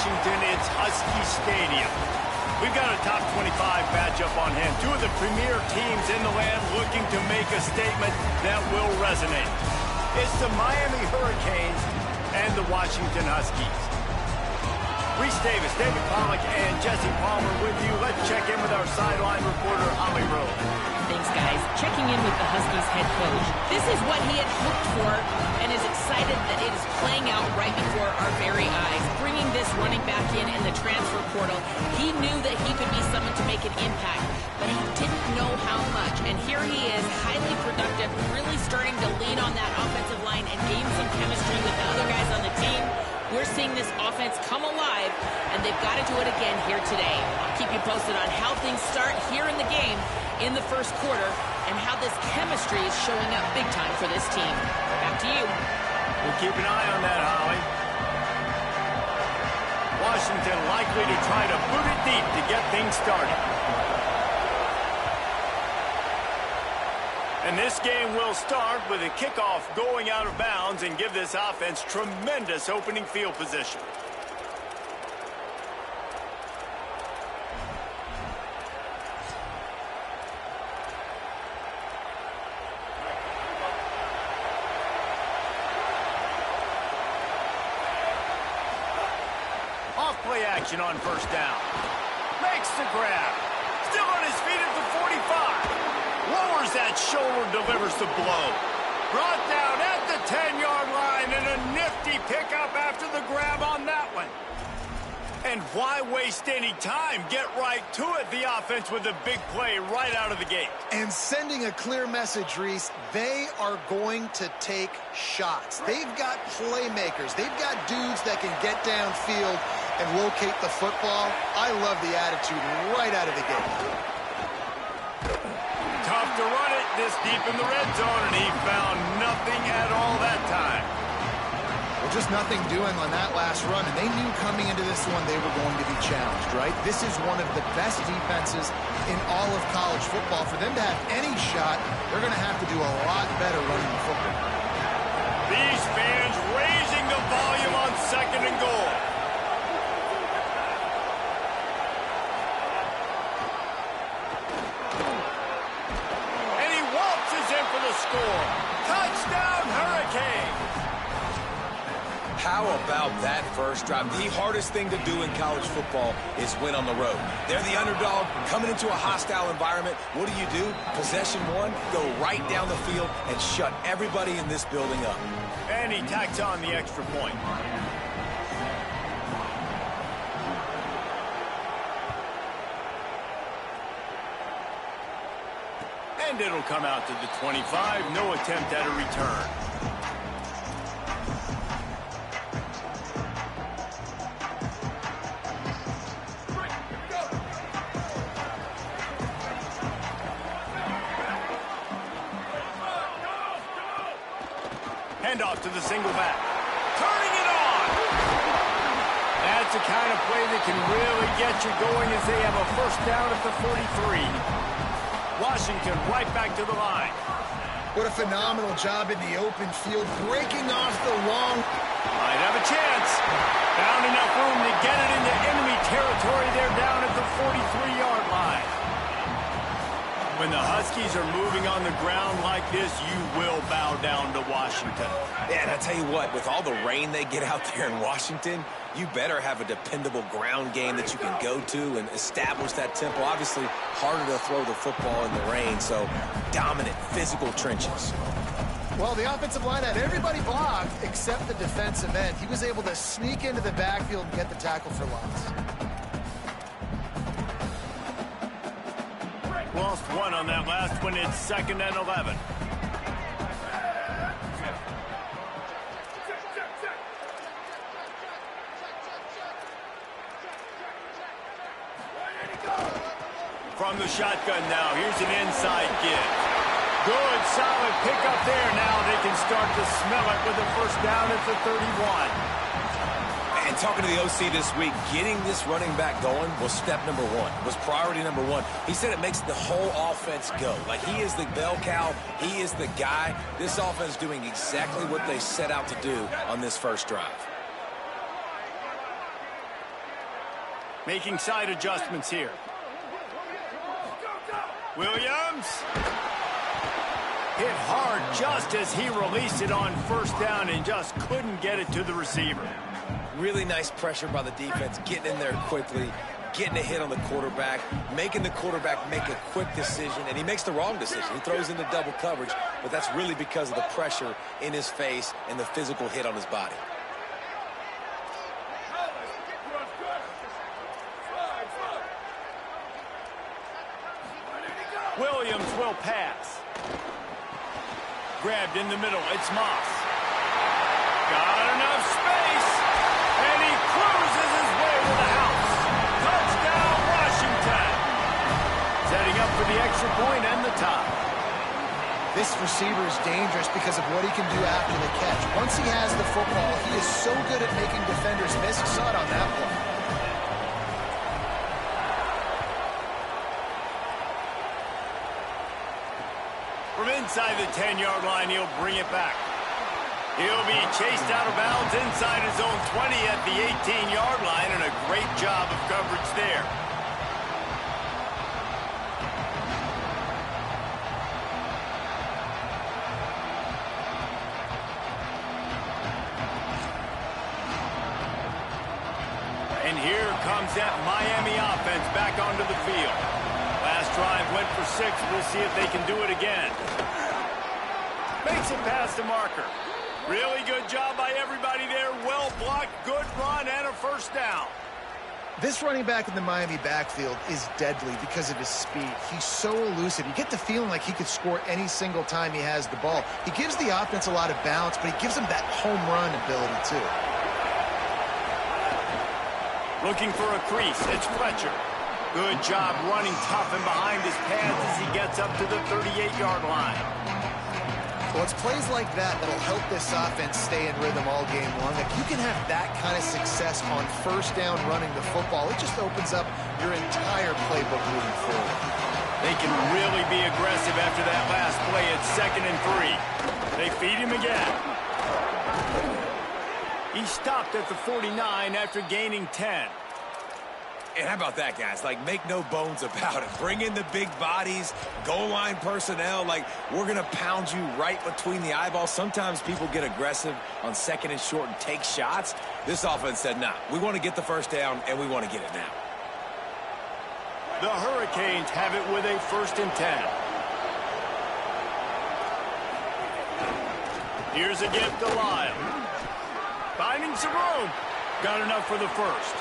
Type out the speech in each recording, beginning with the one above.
Washington, it's Husky Stadium. We've got a top 25 matchup on hand. Two of the premier teams in the land looking to make a statement that will resonate. It's the Miami Hurricanes and the Washington Huskies. Reese Davis, David Pollack, and Jesse Palmer with you. Let's check in with our sideline reporter, Holly Rowe. Thanks, guys. Checking in with the Huskies head coach. This is what he had hoped for and is excited that it is playing out right before our very eyes. Bringing this running back in the transfer portal, he knew that he could be someone to make an impact, but he didn't know how much. And here he is, highly productive, really starting to lean on that offensive line and gain some chemistry with the other guys on the team. We're seeing this offense come alive, and they've got to do it again here today. I'll keep you posted on how things start here in the game in the first quarter and how this chemistry is showing up big time for this team. Back to you. We'll keep an eye on that, Holly. Washington likely to try to boot it deep to get things started. And this game will start with a kickoff going out of bounds and give this offense tremendous opening field position. Off-play action on first down. Makes the grab. Still on his feet at the 45. Lowers that shoulder, delivers the blow. Brought down at the 10-yard line, and a nifty pickup after the grab on that one. And why waste any time? Get right to it, the offense, with a big play right out of the gate. And sending a clear message, Reese, they are going to take shots. They've got playmakers. They've got dudes that can get downfield and locate the football. I love the attitude right out of the gate. Tough to run it this deep in the red zone, and he found nothing at all that time. Well, just nothing doing on that last run, and they knew coming into this one they were going to be challenged, right? This is one of the best defenses in all of college football. For them to have any shot, they're going to have to do a lot better running the football. These fans raising the volume on second and goal. For the score. Touchdown, Hurricane! How about that first drive? The hardest thing to do in college football is win on the road. They're the underdog, coming into a hostile environment. What do? Possession one, go right down the field and shut everybody in this building up. And he tacks on the extra point. And it'll come out to the 25. No attempt at a return. Handoff to the single back. Turning it on! That's the kind of play that can really get you going as they have a first down at the 43. Washington right back to the line. What a phenomenal job in the open field, breaking off the long. Might have a chance. Found enough room to get it into enemy territory. They're down at the 43-yard line. When the Huskies are moving on the ground like this, you will bow down to Washington. Yeah, and I tell you what, with all the rain they get out there in Washington, you better have a dependable ground game that you can go to and establish that tempo. Obviously, harder to throw the football in the rain, so dominant physical trenches. Well, the offensive line had everybody blocked except the defensive end. He was able to sneak into the backfield and get the tackle for loss. Lost one on that last one. It's 2nd and 11. From the shotgun now, here's an inside give. Good, solid pickup there. Now they can start to smell it with the first down at the 31. And talking to the OC this week, getting this running back going was step number one, was priority number one. He said it makes the whole offense go. Like, he is the bell cow. He is the guy. This offense is doing exactly what they set out to do on this first drive. Making side adjustments here. Williams. Hit hard just as he released it on first down and just couldn't get it to the receiver. Really nice pressure by the defense, getting in there quickly, getting a hit on the quarterback, making the quarterback make a quick decision, and he makes the wrong decision. He throws into double coverage, but that's really because of the pressure in his face and the physical hit on his body. Williams will pass. Grabbed in the middle. It's Moss. Got enough space. And he cruises his way to the house. Touchdown, Washington. Setting up for the extra point and the tie. This receiver is dangerous because of what he can do after the catch. Once he has the football, he is so good at making defenders miss. You saw it on that play. From inside the 10-yard line, he'll bring it back. He'll be chased out of bounds inside his own 20 at the 18-yard line, and a great job of coverage there. And here comes that Miami offense back onto the field. Last drive went for 6. We'll see if they can do it again. Makes it past the marker. Really good job by everybody there. Well blocked, good run, and a first down. This running back in the Miami backfield is deadly because of his speed. He's so elusive. You get the feeling like he could score any single time he has the ball. He gives the offense a lot of balance, but he gives them that home run ability, too. Looking for a crease. It's Fletcher. Good job running tough and behind his pads as he gets up to the 38-yard line. Well, it's plays like that that'll help this offense stay in rhythm all game long. If you can have that kind of success on first down running the football, it just opens up your entire playbook moving forward. They can really be aggressive after that last play. It's 2nd and 3. They feed him again. He stopped at the 49 after gaining 10. And how about that, guys? Like, make no bones about it. Bring in the big bodies, goal line personnel. Like, we're going to pound you right between the eyeballs. Sometimes people get aggressive on 2nd and short and take shots. This offense said, nah, we want to get the first down, and we want to get it now. The Hurricanes have it with a 1st and 10. Here's a gift to Lyle. Finding some room. Got enough for the first.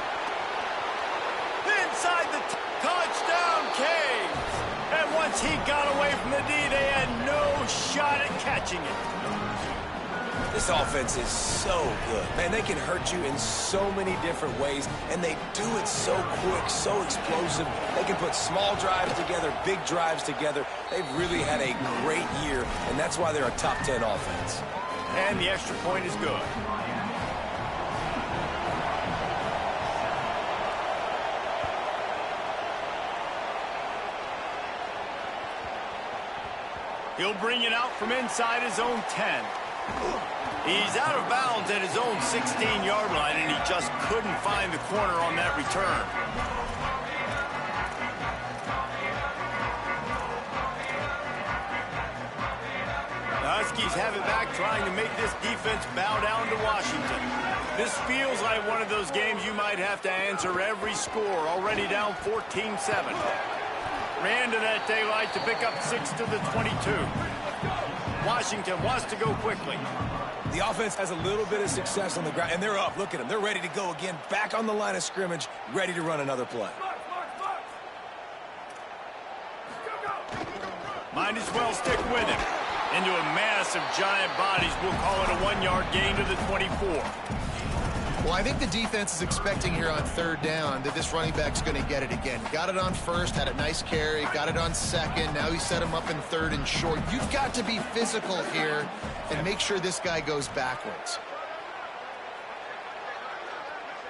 Inside the touchdown, Canes. And once he got away from the D, they had no shot at catching it. This offense is so good. Man, they can hurt you in so many different ways, and they do it so quick, so explosive. They can put small drives together, big drives together. They've really had a great year, and that's why they're a top 10 offense. And the extra point is good. He'll bring it out from inside his own 10. He's out of bounds at his own 16-yard line, and he just couldn't find the corner on that return. The Huskies have it back, trying to make this defense bow down to Washington. This feels like one of those games you might have to answer every score, already down 14-7. Ran to that daylight to pick up 6 to the 22. Washington wants to go quickly. The offense has a little bit of success on the ground, and they're up. Look at them. They're ready to go again, back on the line of scrimmage, ready to run another play. Might as well stick with him. Into a mass of giant bodies. We'll call it a 1-yard gain to the 24. Well, I think the defense is expecting here on 3rd down that this running back's going to get it again. Got it on 1st, had a nice carry, got it on 2nd. Now he set him up in 3rd and short. You've got to be physical here and make sure this guy goes backwards.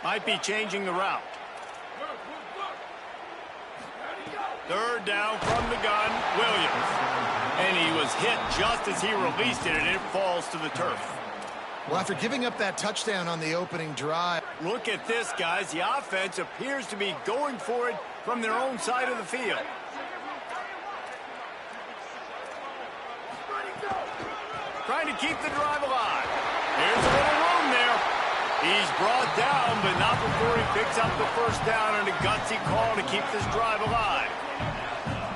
Might be changing the route. 3rd down from the gun, Williams. And he was hit just as he released it, and it falls to the turf. Well, after giving up that touchdown on the opening drive. Look at this, guys. The offense appears to be going for it from their own side of the field. Trying to keep the drive alive. There's a little room there. He's brought down, but not before he picks up the first down and a gutsy call to keep this drive alive.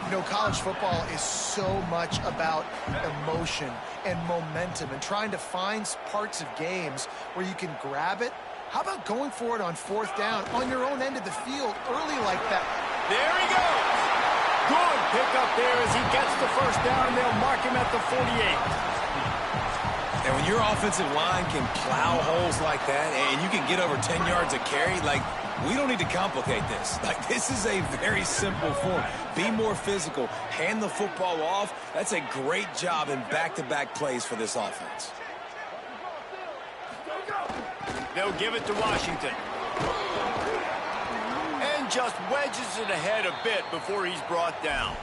You know, college football is so much about emotion and momentum and trying to find parts of games where you can grab it. How about going for it on fourth down on your own end of the field early like that? There he goes. Good pickup there as he gets the first down, and they'll mark him at the 48. And when your offensive line can plow holes like that and you can get over 10 yards a carry, like, we don't need to complicate this. Like, this is a very simple form. Be more physical. Hand the football off. That's a great job in back-to-back plays for this offense. They'll give it to Washington. And just wedges it ahead a bit before he's brought down.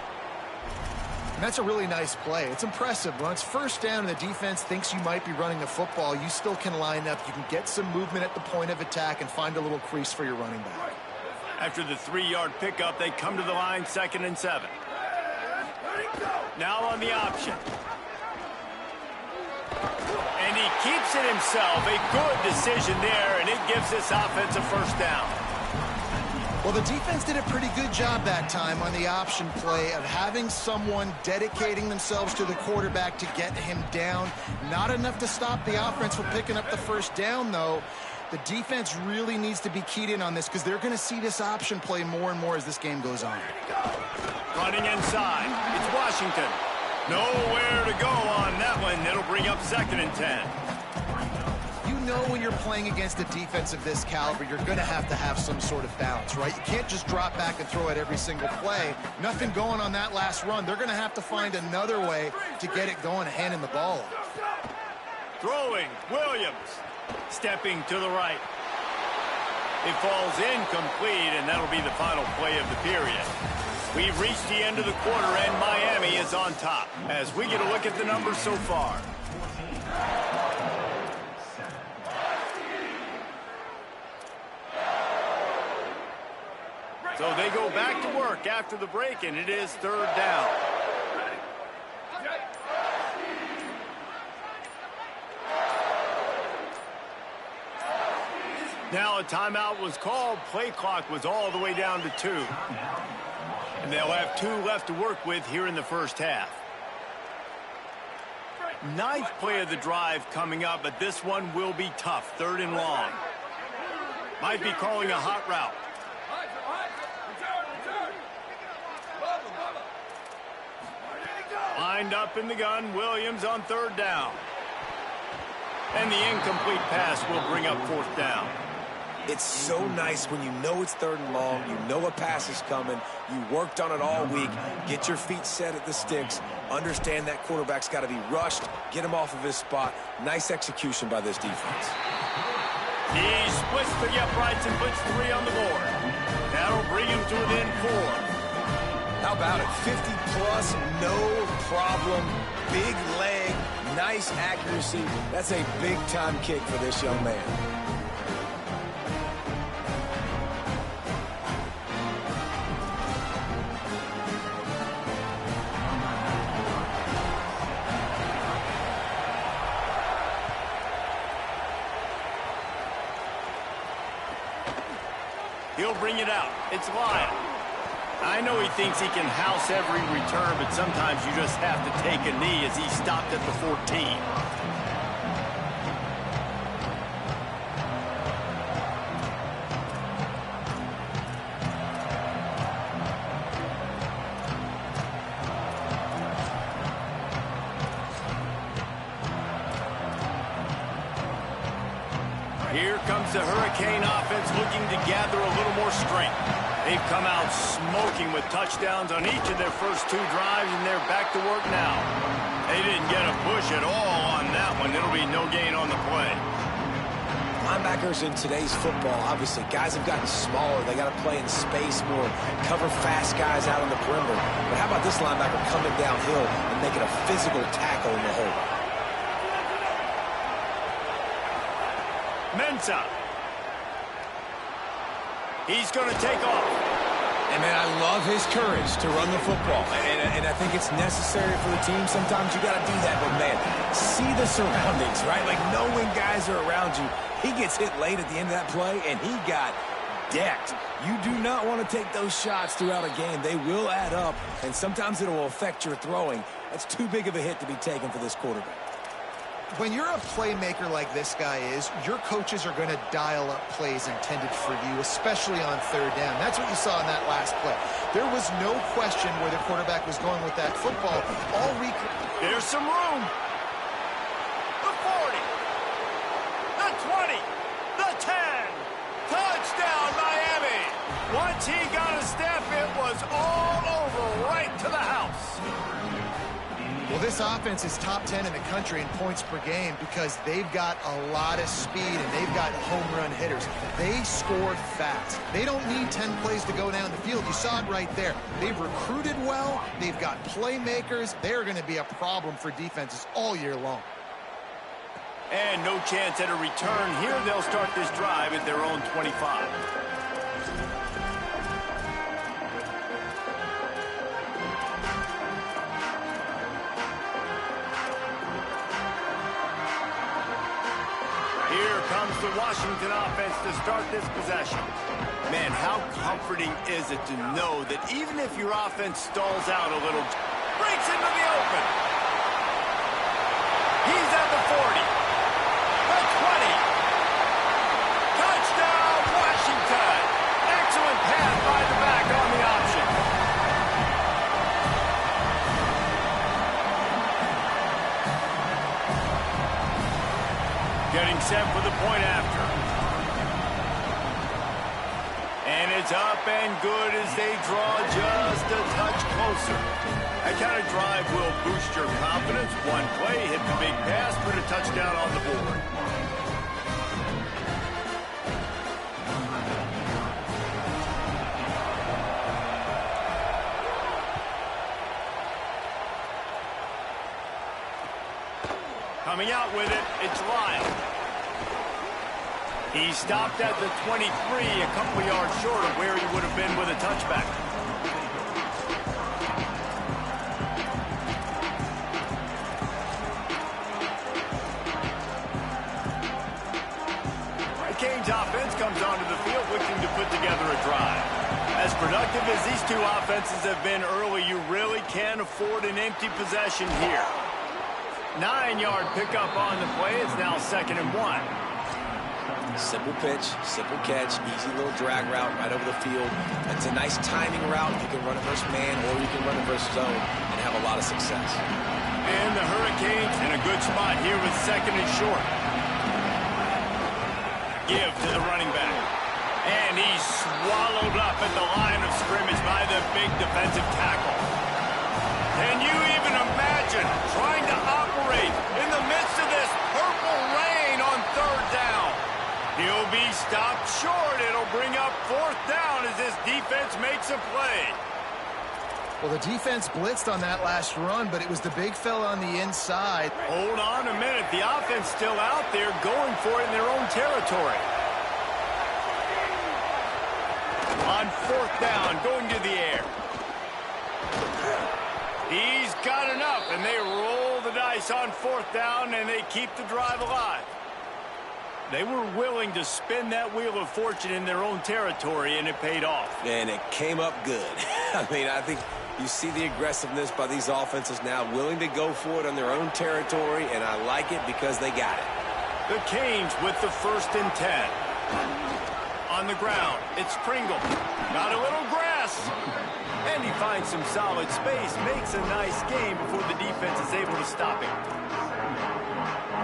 And that's a really nice play. It's impressive. When it's first down and the defense thinks you might be running the football, you still can line up. You can get some movement at the point of attack and find a little crease for your running back. After the 3-yard pickup, they come to the line 2nd and 7. Now on the option. And he keeps it himself. A good decision there, and it gives this offense a first down. Well, the defense did a pretty good job that time on the option play of having someone dedicating themselves to the quarterback to get him down. Not enough to stop the offense from picking up the first down, though. The defense really needs to be keyed in on this because they're going to see this option play more and more as this game goes on. Running inside. It's Washington. Nowhere to go on that one. It'll bring up 2nd and 10. You know when you're playing against a defense of this caliber, you're going to have some sort of balance, right? You can't just drop back and throw it every single play. Nothing going on that last run. They're going to have to find another way to get it going, handing the ball off. Throwing, Williams. Stepping to the right. It falls incomplete, and that'll be the final play of the period. We've reached the end of the quarter, and Miami is on top as we get a look at the numbers so far. So they go back to work after the break, and it is 3rd down. Now a timeout was called. Play clock was all the way down to 2. And they'll have 2 left to work with here in the first half. 9th play of the drive coming up, but this one will be tough. 3rd and long. Might be calling a hot route. Lined up in the gun, Williams on 3rd down. And the incomplete pass will bring up 4th down. It's so nice when you know it's 3rd and long, you know a pass is coming, you worked on it all week, get your feet set at the sticks, understand that quarterback's got to be rushed, get him off of his spot. Nice execution by this defense. He splits the uprights and puts 3 on the board. That'll bring him to within 4. How about it? 50-plus, no problem. Big leg, nice accuracy. That's a big-time kick for this young man. He'll bring it out. It's Lyon. I know he thinks he can house every return, but sometimes you just have to take a knee as he stopped at the 14. Here comes the Hurricane offense looking to gather a little more strength. They've come out smoking with touchdowns on each of their first 2 drives, and they're back to work now. They didn't get a push at all on that one. It'll be no gain on the play. Linebackers in today's football, obviously, guys have gotten smaller. They got to play in space more, cover fast guys out on the perimeter. But how about this linebacker coming downhill and making a physical tackle in the hole? Mensah. He's going to take off. And, man, I love his courage to run the football. And I think it's necessary for the team. Sometimes you got to do that. But, man, see the surroundings, right? Like, knowing guys are around you. He gets hit late at the end of that play, and he got decked. You do not want to take those shots throughout a game. They will add up, and sometimes it will affect your throwing. That's too big of a hit to be taken for this quarterback. When you're a playmaker like this guy is, your coaches are going to dial up plays intended for you, especially on third down. That's what you saw in that last play. There was no question where the quarterback was going with that football all week. There's some room. The 40. The 20. The 10. Touchdown, Miami. Once he got a step, it was all over right to the house. Well, this offense is top 10 in the country in points per game because they've got a lot of speed and they've got home run hitters. They score fast. They don't need 10 plays to go down the field. You saw it right there. They've recruited well. They've got playmakers. They're going to be a problem for defenses all year long. And no chance at a return here. They'll start this drive at their own 25. Here comes the Washington offense to start this possession. Man, how comforting is it to know that even if your offense stalls out a little, breaks into the open. He's at the 40. The 20. Touchdown, Washington. Excellent pass by the back on the option. Getting set for the point after. And it's up and good as they draw just a touch closer. That kind of drive will boost your confidence. One play, hit the big pass, put a touchdown on the board. Coming out with it, it's Lyle. He stopped at the 23, a couple yards short of where he would have been with a touchback. The Canes offense comes onto the field looking to put together a drive. As productive as these two offenses have been early, you really can't afford an empty possession here. 9-yard pickup on the play. It's now 2nd and 1. Simple pitch, simple catch, easy little drag route right over the field. It's a nice timing route. You can run it versus man or you can run it versus zone and have a lot of success. And the Hurricanes in a good spot here with 2nd and short. Give to the running back. And he's swallowed up at the line of scrimmage by the big defensive tackle. Can you even imagine trying to operate in the midst of this purple rain on 3rd down? He'll be stopped short. It'll bring up 4th down as this defense makes a play. Well, the defense blitzed on that last run, but it was the big fella on the inside. Hold on a minute. The offense still out there going for it in their own territory. On 4th down, going to the air. He's got enough, and they roll the dice on 4th down, and they keep the drive alive. They were willing to spin that wheel of fortune in their own territory, and it paid off. And it came up good. I mean, I think you see the aggressiveness by these offenses now, willing to go for it on their own territory, and I like it because they got it. The Canes with the 1st and 10. On the ground, it's Pringle. Got a little grass. And he finds some solid space, makes a nice game before the defense is able to stop him.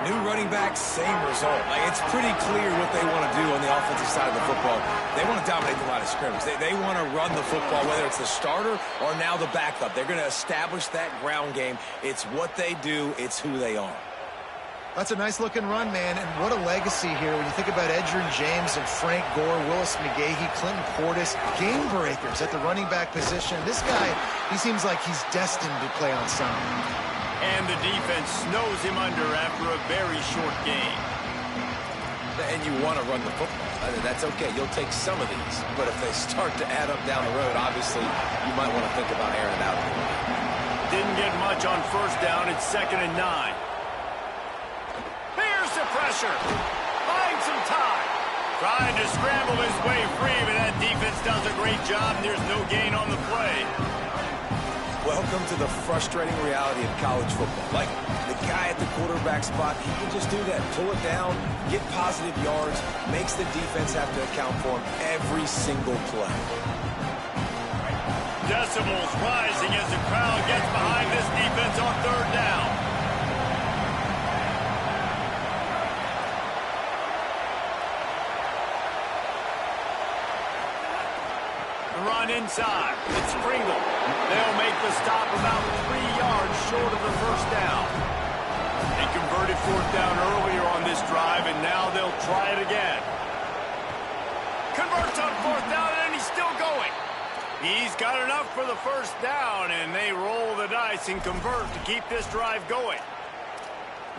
New running back, same result. Like, it's pretty clear what they want to do on the offensive side of the football. They want to dominate the line of scrimmage. They want to run the football, whether it's the starter or now the backup. They're going to establish that ground game. It's what they do. It's who they are. That's a nice-looking run, man, and what a legacy here when you think about Edgerrin James and Frank Gore, Willis McGahee, Clinton Portis, game breakers at the running back position. This guy, he seems like he's destined to play on Sunday. And the defense snows him under after a very short game. And you want to run the football. That's okay. You'll take some of these. But if they start to add up down the road, obviously, you might want to think about airing it out a little bit. Didn't get much on first down. It's 2nd and 9. Here's the pressure. Finds some time. Trying to scramble his way free, but that defense does a great job. There's no gain on the play. Welcome to the frustrating reality of college football. Like, the guy at the quarterback spot, he can just do that. Pull it down, get positive yards, makes the defense have to account for him every single play. Decibels rising as the crowd gets behind this defense on 3rd down. Run inside. It's Pringle. They'll make the stop about 3 yards short of the first down. They converted 4th down earlier on this drive, and now they'll try it again. Converts on 4th down, and he's still going. He's got enough for the first down, and they roll the dice and convert to keep this drive going.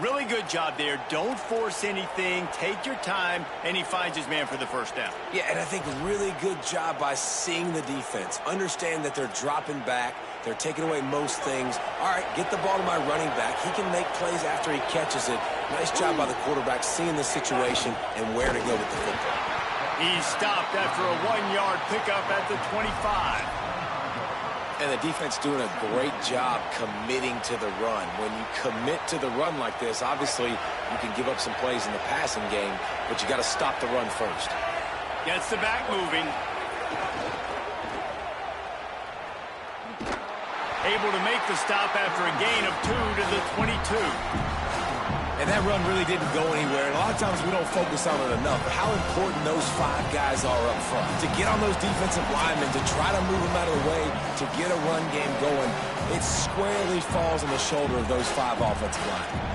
Really good job there. Don't force anything. Take your time, and he finds his man for the first down. Yeah, and I think really good job by seeing the defense. Understand that they're dropping back. They're taking away most things. All right, get the ball to my running back. He can make plays after he catches it. Nice job by the quarterback seeing the situation and where to go with the football. He's stopped after a 1-yard pickup at the 25. And the defense doing a great job committing to the run. When you commit to the run like this, obviously you can give up some plays in the passing game, but you got to stop the run first. Gets the back moving. Able to make the stop after a gain of 2 to the 22. And that run really didn't go anywhere. And a lot of times we don't focus on it enough. But how important those 5 guys are up front. To get on those defensive linemen, to try to move them out of the way, to get a run game going, it squarely falls on the shoulder of those 5 offensive linemen.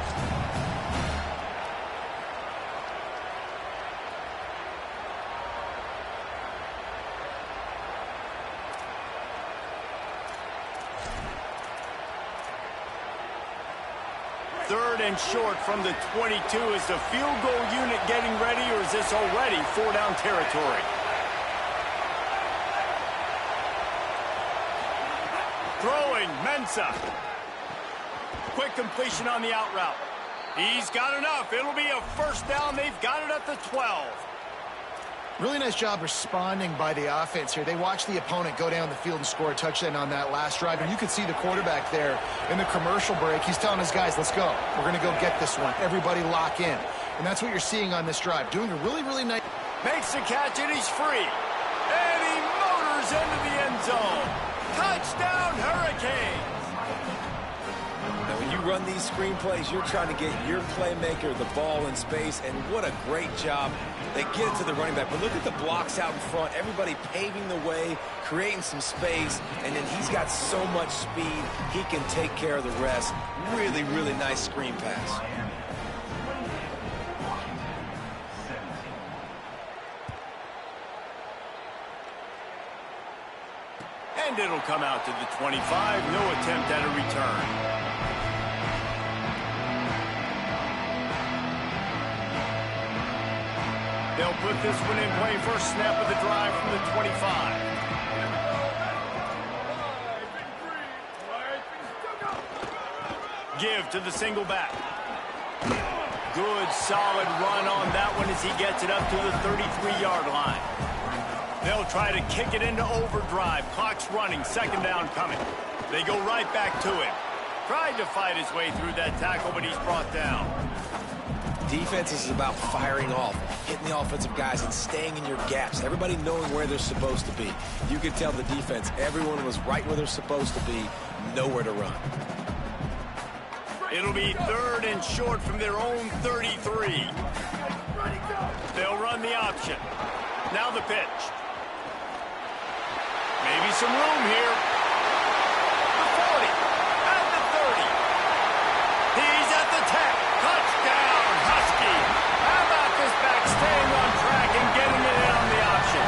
Third and short from the 22. Is the field goal unit getting ready, or is this already 4-down territory? Throwing, Mensah. Quick completion on the out route. He's got enough. It'll be a first down. They've got it at the 12. Really nice job responding by the offense here. They watched the opponent go down the field and score a touchdown on that last drive. And you could see the quarterback there in the commercial break. He's telling his guys, let's go. We're going to go get this one. Everybody lock in. And that's what you're seeing on this drive. Doing a really, really nice... Makes the catch, and he's free. And he motors into the end zone. Touchdown, Hurricanes. Now, when you run these screen plays, you're trying to get your playmaker the ball in space, and what a great job. They get it to the running back, but look at the blocks out in front. Everybody paving the way, creating some space, and then he's got so much speed, he can take care of the rest. Really, really nice screen pass. And it'll come out to the 25. No attempt at a return. They'll put this one in play. First snap of the drive from the 25. Give to the single back. Good, solid run on that one as he gets it up to the 33-yard line. They'll try to kick it into overdrive. Clock's running. 2nd down coming. They go right back to him. Tried to fight his way through that tackle, but he's brought down. Defense is about firing off, hitting the offensive guys, and staying in your gaps. Everybody knowing where they're supposed to be. You could tell the defense, everyone was right where they're supposed to be, nowhere to run. It'll be 3rd and short from their own 33. They'll run the option. Now the pitch. Maybe some room here. The 40. At the 30. He's at the 10. Touchdown, Husky. How about this back staying on track and getting it in on the option?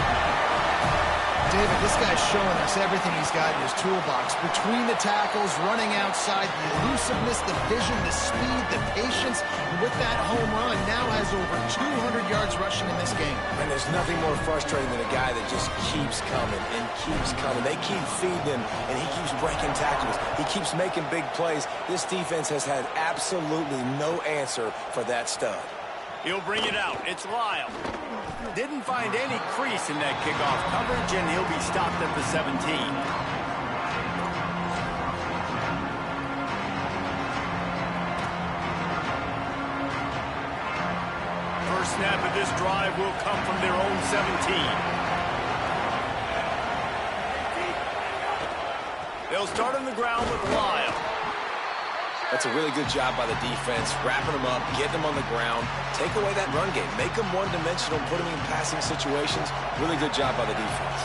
David, this guy's showing us everything he's got in his toolbox. Between the tackles, running outside, the elusiveness, the vision, the speed, the patience. And with that home run, now has has over 200 yards rushing in this game. And there's nothing more frustrating than a guy that just keeps coming and keeps coming. They keep feeding him, and he keeps breaking tackles. He keeps making big plays. This defense has had absolutely no answer for that stud. He'll bring it out. It's Lyle. Didn't find any crease in that kickoff coverage, and he'll be stopped at the 17. Snap of this drive will come from their own 17. They'll start on the ground with Lyle. That's a really good job by the defense, wrapping them up, getting them on the ground, take away that run game, make them one-dimensional, put them in passing situations. Really good job by the defense.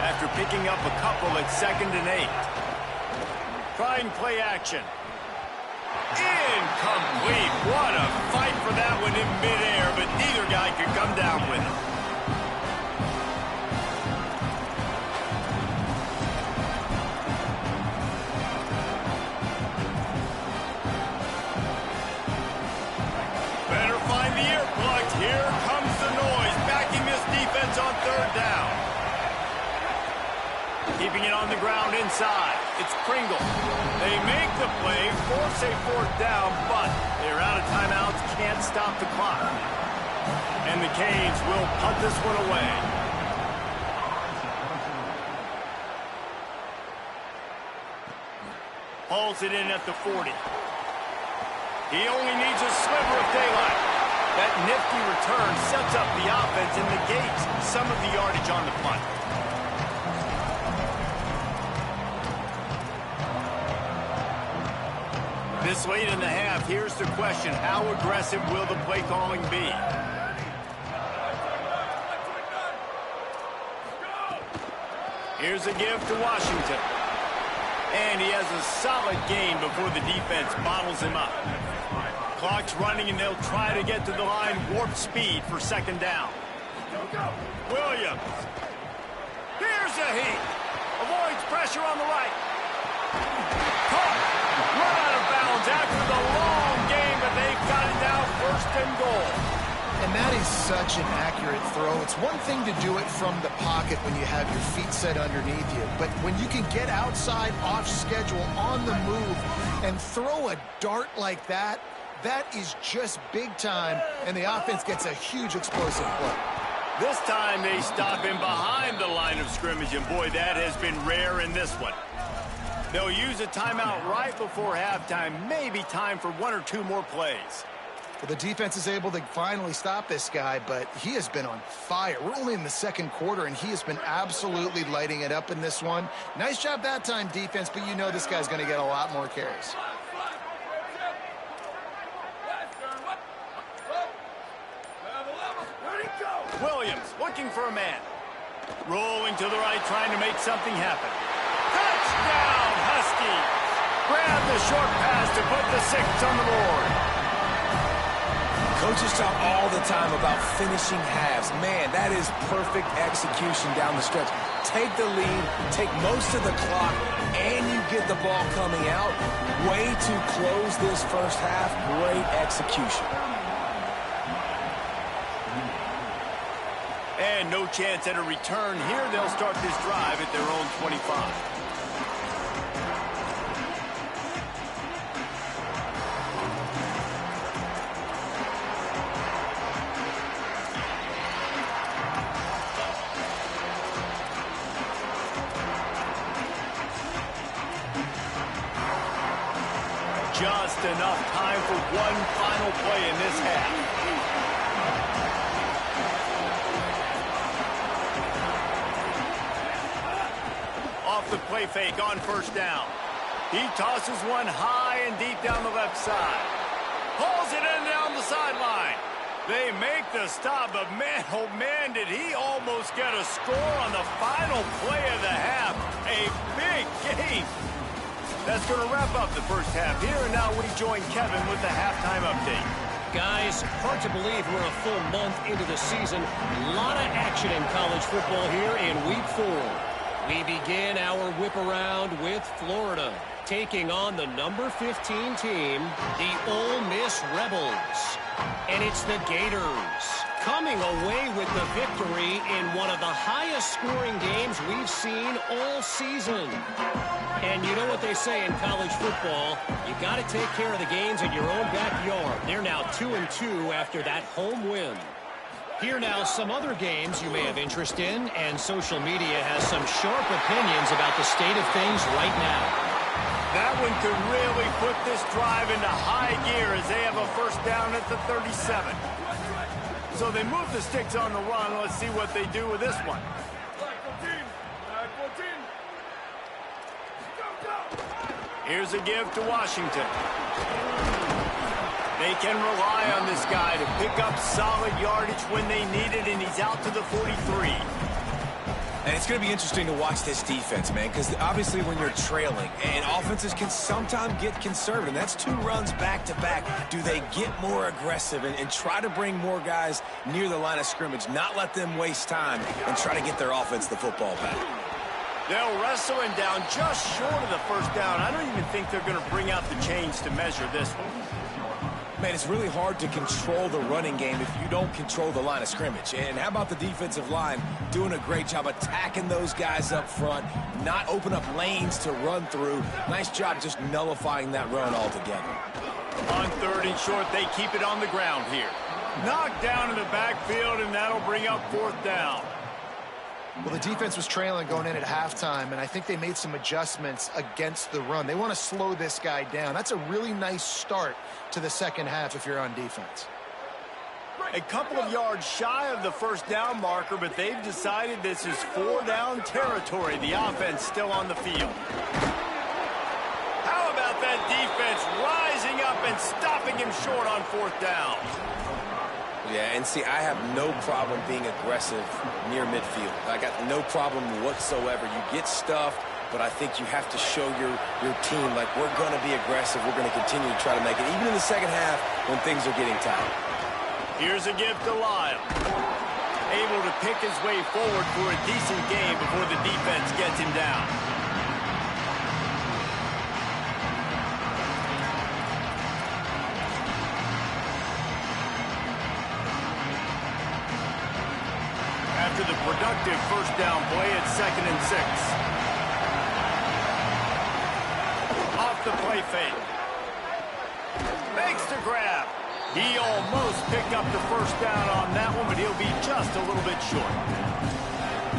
After picking up a couple at 2nd and 8. Trying play action. Incomplete. What a fight for that one in midair, but neither guy could come down with it. Better find the earplugs. Here comes the noise, backing this defense on 3rd down. Keeping it on the ground inside. It's Pringle. They make the play, force a 4th down, but they're out of timeouts, can't stop the clock. And the Canes will punt this one away. Hauls it in at the 40. He only needs a sliver of daylight. That nifty return sets up the offense and negates some of the yardage on the punt. This late in the half, here's the question. How aggressive will the play calling be? Here's a give to Washington. And he has a solid gain before the defense bottles him up. Clock's running, and they'll try to get to the line warp speed for 2nd down. Williams. Here's a heat. Avoids pressure on the right. Caught. Run out of bounds after the long game, but they've got it now 1st and goal. And that is such an accurate throw. It's one thing to do it from the pocket when you have your feet set underneath you, but when you can get outside, off schedule, on the move, and throw a dart like that, that is just big time, and the offense gets a huge explosive play. This time they stop him behind the line of scrimmage, and boy, that has been rare in this one. They'll use a timeout right before halftime. Maybe time for 1 or 2 more plays. Well, the defense is able to finally stop this guy, but he has been on fire. We're only in the 2nd quarter, and he has been absolutely lighting it up in this one. Nice job that time, defense, but you know this guy's going to get a lot more carries. Williams looking for a man. Rolling to the right, trying to make something happen. Touchdown, Huskies! Grab the short pass to put the 6 on the board. Coaches talk all the time about finishing halves. Man, that is perfect execution down the stretch. Take the lead, take most of the clock, and you get the ball coming out. Way to close this first half. Great execution. And no chance at a return here. They'll start this drive at their own 25. Just enough time for one final play in this half. Off the play fake on 1st down. He tosses one high and deep down the left side. Pulls it in down the sideline. They make the stop, but man, oh man, did he almost get a score on the final play of the half. A big game. That's going to wrap up the first half here, and now we join Kevin with the halftime update. Guys, hard to believe we're a full month into the season. A lot of action in college football here in Week 4. We begin our whip around with Florida. taking on the number 15 team, the Ole Miss Rebels. And it's the Gators coming away with the victory in one of the highest scoring games we've seen all season. And you know what they say in college football, you got to take care of the games in your own backyard. They're now 2-2 after that home win. Here now, some other games you may have interest in, and social media has some sharp opinions about the state of things right now. That one could really put this drive into high gear as they have a first down at the 37. So they move the sticks on the run. Let's see what they do with this one. Here's a give to Washington. They can rely on this guy to pick up solid yardage when they need it, and he's out to the 43. And it's going to be interesting to watch this defense, man, because obviously when you're trailing, and offenses can sometimes get conservative, and that's 2 runs back-to-back. Do they get more aggressive and try to bring more guys near the line of scrimmage, not let them waste time, and try to get their offense the football back? They'll wrestle him down just short of the first down. I don't even think they're going to bring out the chains to measure this one. Man, it's really hard to control the running game if you don't control the line of scrimmage. And how about the defensive line doing a great job attacking those guys up front, not open up lanes to run through. Nice job just nullifying that run altogether. On 3rd and short, they keep it on the ground here. Knocked down in the backfield, and that'll bring up 4th down. Well, the defense was trailing going in at halftime, and I think they made some adjustments against the run. They want to slow this guy down. That's a really nice start to the second half if you're on defense. A couple of yards shy of the first down marker, but they've decided this is 4-down territory. The offense still on the field. How about that defense rising up and stopping him short on 4th down? Yeah, and see, I have no problem being aggressive near midfield. I got no problem whatsoever. You get stuffed, but I think you have to show your team, like, we're going to be aggressive. We're going to continue to try to make it, even in the second half when things are getting tight. Here's a give to Lyle. Able to pick his way forward for a decent game before the defense gets him down. After the productive first down play at 2nd and 6. Off the play fake. Makes the grab. He almost picked up the first down on that one, but he'll be just a little bit short.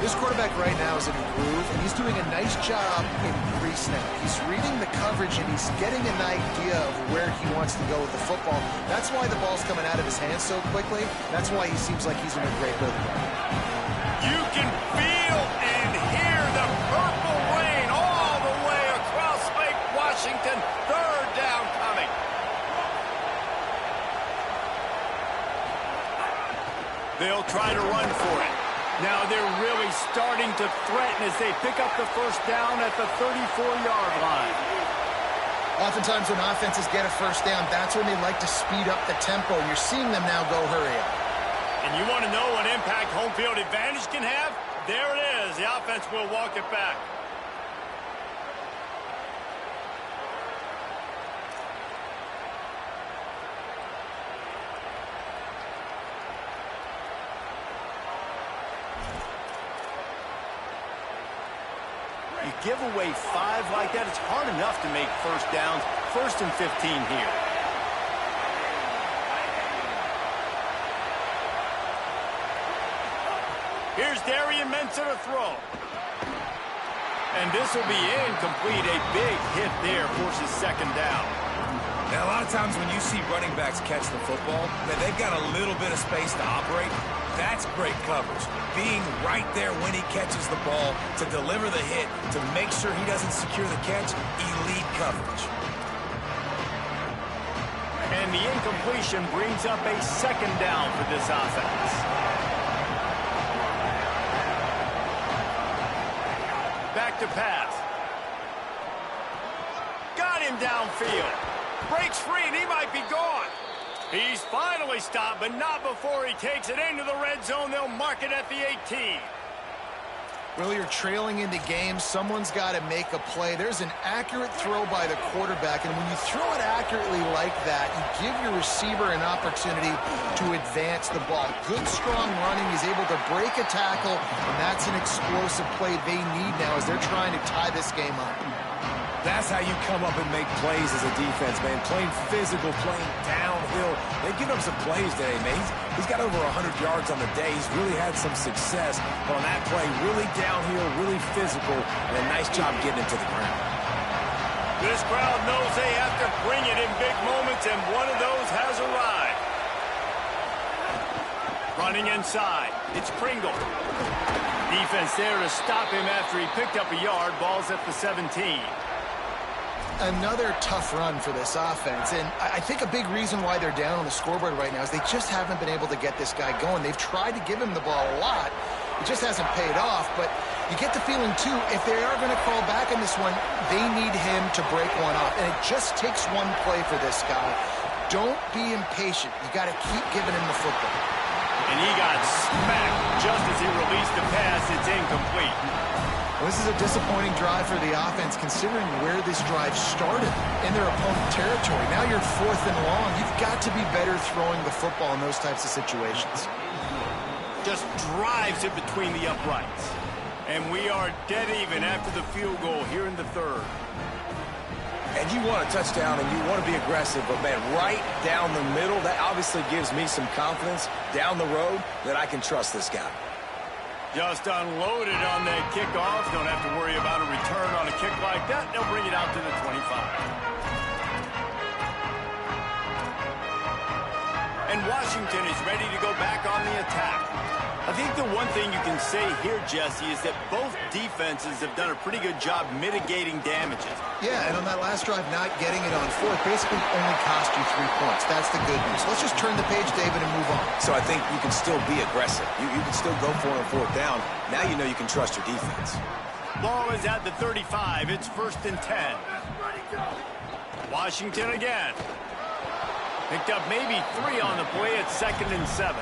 This quarterback right now is in a groove, and he's doing a nice job in pre-snap. He's reading the coverage, and he's getting an idea of where he wants to go with the football. That's why the ball's coming out of his hands so quickly. That's why he seems like he's in a great rhythm. You can feel and hear the purple rain all the way across Lake Washington. 3rd down coming. They'll try to run for it. Now they're really starting to threaten as they pick up the first down at the 34-yard line. Oftentimes when offenses get a first down, that's when they like to speed up the tempo. You're seeing them now go hurry up. And you want to know what impact home field advantage can have? There it is. The offense will walk it back. You give away 5 like that, it's hard enough to make first downs. 1st and 15 here. Here's Darian Mensa to throw. And this will be incomplete. A big hit there forces 2nd down. Now, a lot of times when you see running backs catch the football, they've got a little bit of space to operate. That's great coverage. Being right there when he catches the ball to deliver the hit, to make sure he doesn't secure the catch, elite coverage. And the incompletion brings up a 2nd down for this offense. Back to pass. Got him downfield. Breaks free, and he might be gone. He's finally stopped, but not before he takes it into the red zone. They'll mark it at the 18. Well, you're trailing into games. Someone's got to make a play. There's an accurate throw by the quarterback, and when you throw it accurately like that, you give your receiver an opportunity to advance the ball. Good, strong running. He's able to break a tackle, and that's an explosive play they need now as they're trying to tie this game up. That's how you come up and make plays as a defense, man. Playing physical, playing downhill. They've given up some plays today, man. He's got over 100 yards on the day. He's really had some success. But on that play, really downhill, really physical, and a nice job getting it to the ground. This crowd knows they have to bring it in big moments, and one of those has arrived. Running inside, it's Pringle. Defense there to stop him after he picked up a yard. Ball's at the 17. Another tough run for this offense, and I think a big reason why they're down on the scoreboard right now is they just haven't been able to get this guy going. They've tried to give him the ball a lot. It just hasn't paid off, but you get the feeling, too, if they are going to crawl back in this one, they need him to break one off, and it just takes one play for this guy. Don't be impatient. You got to keep giving him the football. And he got smacked just as he released the pass. It's incomplete. Well, this is a disappointing drive for the offense, considering where this drive started in their opponent territory. Now you're 4th and long. You've got to be better throwing the football in those types of situations. Just drives it between the uprights. And we are dead even after the field goal here in the 3rd. And you want a touchdown and you want to be aggressive, but, man, right down the middle, that obviously gives me some confidence down the road that I can trust this guy. Just unloaded on that kickoff. Don't have to worry about a return on a kick like that. They'll bring it out to the 25. And Washington is ready to go back on the attack. I think the one thing you can say here, Jesse, is that both defenses have done a pretty good job mitigating damages. Yeah, and on that last drive, not getting it on 4th basically only cost you 3 points. That's the good news. Let's just turn the page, David, and move on. So I think you can still be aggressive. You can still go for it on 4th down. Now you know you can trust your defense. Ball is at the 35. It's 1st and 10. Washington again. Picked up maybe 3 on the play at 2nd and 7.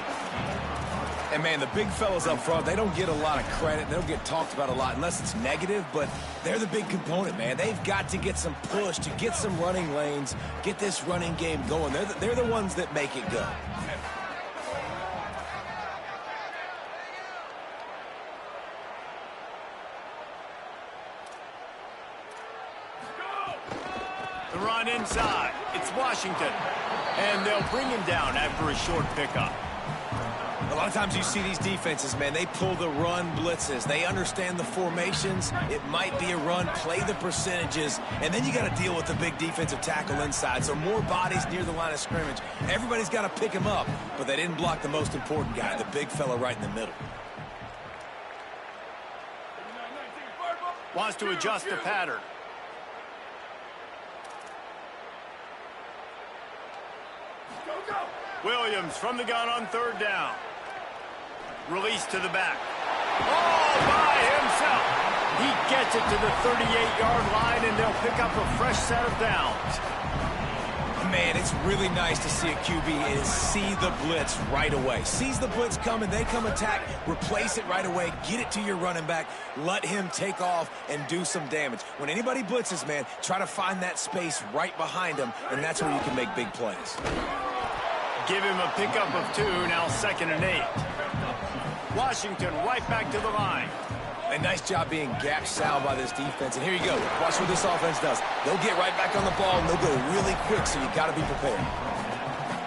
And, man, the big fellas up front, they don't get a lot of credit. They don't get talked about a lot unless it's negative, but they're the big component, man. They've got to get some push, to get some running lanes, get this running game going. They're the ones that make it go. The run inside. It's Washington. And they'll bring him down after a short pickup. A lot of times you see these defenses, man, they pull the run blitzes. They understand the formations. It might be a run, play the percentages, and then you got to deal with the big defensive tackle inside. So more bodies near the line of scrimmage. Everybody's got to pick him up, but they didn't block the most important guy, the big fella right in the middle. Wants to adjust the pattern. Williams from the gun on 3rd down. Release to the back. All by himself. He gets it to the 38-yard line, and they'll pick up a fresh set of downs. Man, it's really nice to see a QB is see the blitz right away. Sees the blitz coming, they come attack, replace it right away, get it to your running back, let him take off and do some damage. When anybody blitzes, man, try to find that space right behind him, and that's where you can make big plays. Give him a pickup of 2, now 2nd and 8. Washington right back to the line. A nice job being gap sound by this defense. And here you go. Watch what this offense does. They'll get right back on the ball, and they'll go really quick, so you got to be prepared.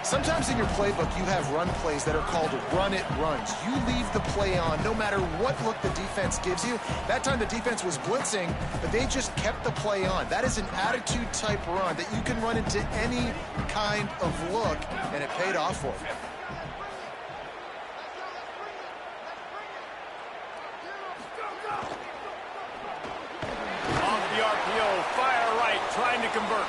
Sometimes in your playbook, you have run plays that are called run-it runs. You leave the play on no matter what look the defense gives you. That time the defense was blitzing, but they just kept the play on. That is an attitude-type run that you can run into any kind of look, and it paid off for you. Off the RPO, fire right, trying to convert.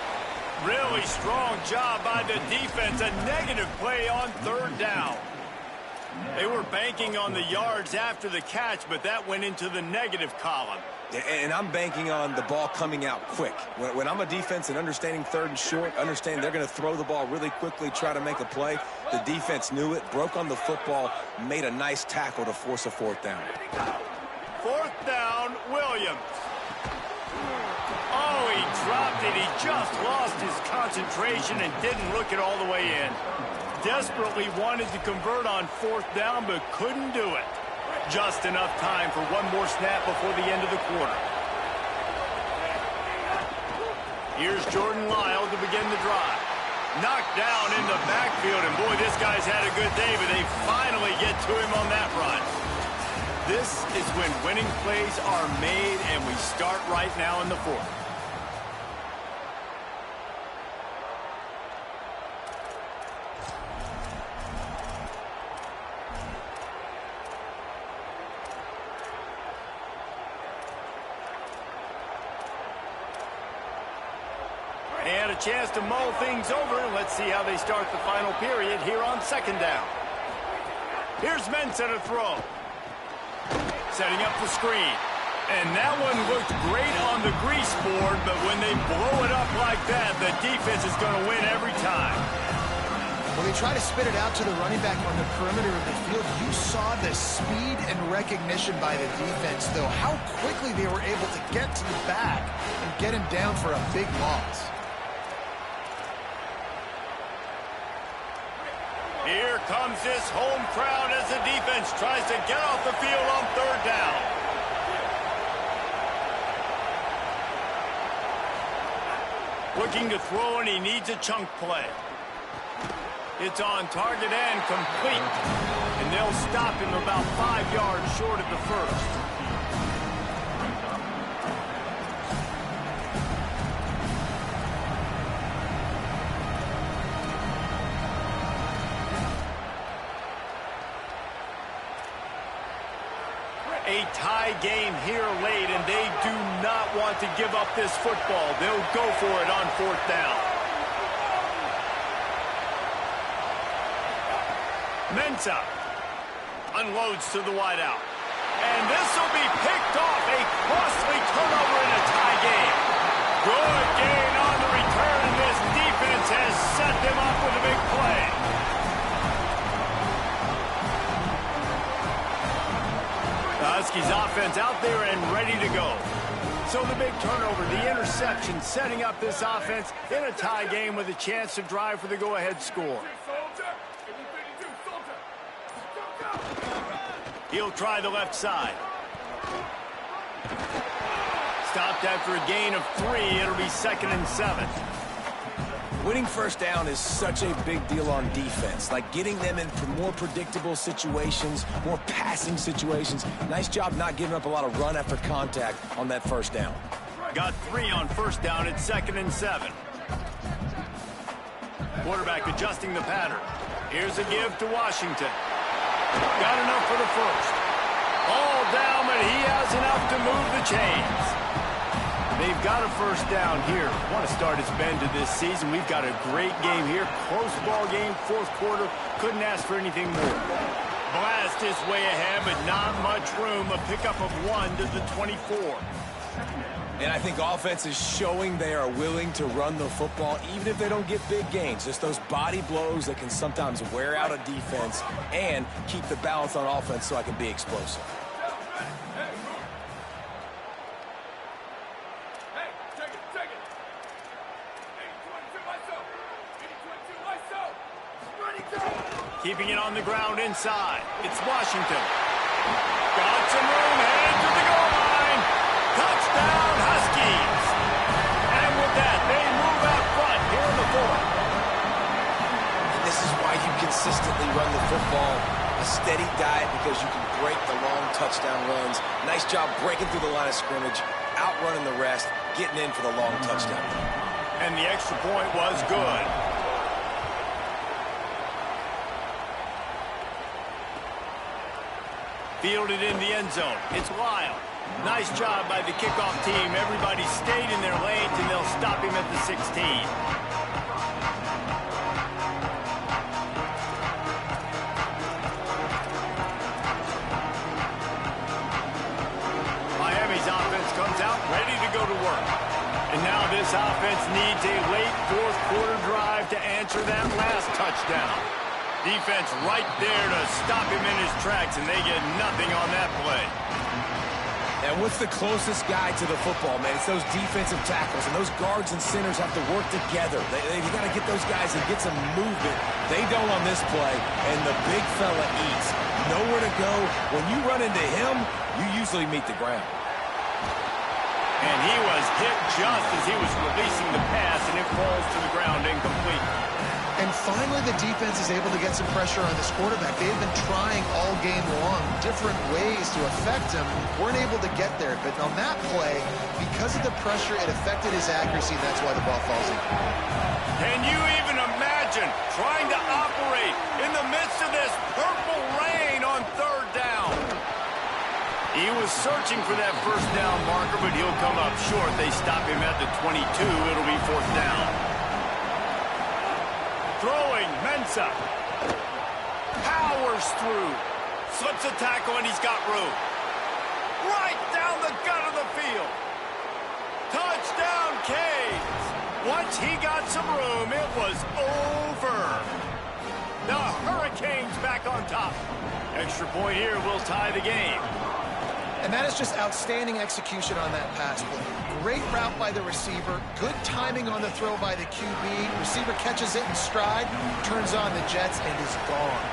Really strong job by the defense. A negative play on 3rd down. They were banking on the yards after the catch, but that went into the negative column. And I'm banking on the ball coming out quick. When I'm a defense and understanding 3rd and short, understand they're going to throw the ball really quickly, try to make a play. The defense knew it, broke on the football, made a nice tackle to force a 4th down. 4th down, Williams. Oh, he dropped it. He just lost his concentration and didn't look it all the way in. Desperately wanted to convert on 4th down, but couldn't do it. Just enough time for one more snap before the end of the quarter. Here's Jordan Lyle to begin the drive. Knocked down in the backfield, and boy, this guy's had a good day, but they finally get to him on that run. This is when winning plays are made, and we start right now in the 4th. And a chance to mull things over. Let's see how they start the final period here on 2nd down. Here's Mensah to throw. Setting up the screen. And that one looked great on the grease board, but when they blow it up like that, the defense is going to win every time. When they try to spit it out to the running back on the perimeter of the field, you saw the speed and recognition by the defense, though, how quickly they were able to get to the back and get him down for a big loss. Here comes this home crowd as the defense tries to get off the field on 3rd down. Looking to throw, and he needs a chunk play. It's on target and complete. And they'll stop him about 5 yards short of the 1st. A tie game here late, and they do not want to give up this football. They'll go for it on 4th down. Mensah unloads to the wideout. And this will be picked off. A costly turnover in a tie game. Good gain on the return, and this defense has set them up with a big play. Huskies offense out there and ready to go. So the big turnover, the interception, setting up this offense in a tie game with a chance to drive for the go-ahead score. He'll try the left side. Stopped after a gain of 3. It'll be 2nd and 7. Winning 1st down is such a big deal on defense, like getting them into more predictable situations, more passing situations. Nice job not giving up a lot of run after contact on that 1st down. Got 3 on 1st down at 2nd and 7. Quarterback adjusting the pattern. Here's a give to Washington. Got enough for the 1st. All down, but he has enough to move the chains. They've got a 1st down here. Want to start his bend to this season. We've got a great game here. Close ball game, 4th quarter. Couldn't ask for anything more. Blast is way ahead, but not much room. A pickup of 1 to the 24. And I think offense is showing they are willing to run the football, even if they don't get big gains. Just those body blows that can sometimes wear out a defense and keep the balance on offense so I can be explosive. Keeping it on the ground inside. It's Washington. Got some room, headed to the goal line. Touchdown, Huskies. And with that, they move out front here in the 4th. And this is why you consistently run the football. A steady diet because you can break the long touchdown runs. Nice job breaking through the line of scrimmage, outrunning the rest, getting in for the long touchdown. And the extra point was good. Fielded in the end zone. It's Lyle. Nice job by the kickoff team. Everybody stayed in their lanes, and they'll stop him at the 16. Miami's offense comes out ready to go to work. And now this offense needs a late 4th quarter drive to answer that last touchdown. Defense right there to stop him in his tracks, and they get nothing on that play. And what's the closest guy to the football, man? It's those defensive tackles, and those guards and centers have to work together. You got to get those guys and get some movement. They don't on this play, and the big fella eats. Nowhere to go. When you run into him, you usually meet the ground. And he was hit just as he was releasing the pass, and it falls to the ground incomplete. And finally, the defense is able to get some pressure on this quarterback. They've been trying all game long different ways to affect him. Weren't able to get there. But on that play, because of the pressure, it affected his accuracy, and that's why the ball falls in. Can you even imagine trying to operate in the midst of this purple rain on third down? He was searching for that first down marker, but he'll come up short. They stop him at the 22. It'll be fourth down. Throwing, Mensah. Powers through. Slips a tackle, and he's got room. Right down the gut of the field. Touchdown, Canes. Once he got some room, it was over. The Hurricanes back on top. Extra point here will tie the game. And that is just outstanding execution on that pass play. Great route by the receiver, good timing on the throw by the QB. Receiver catches it in stride, turns on the jets, and is gone.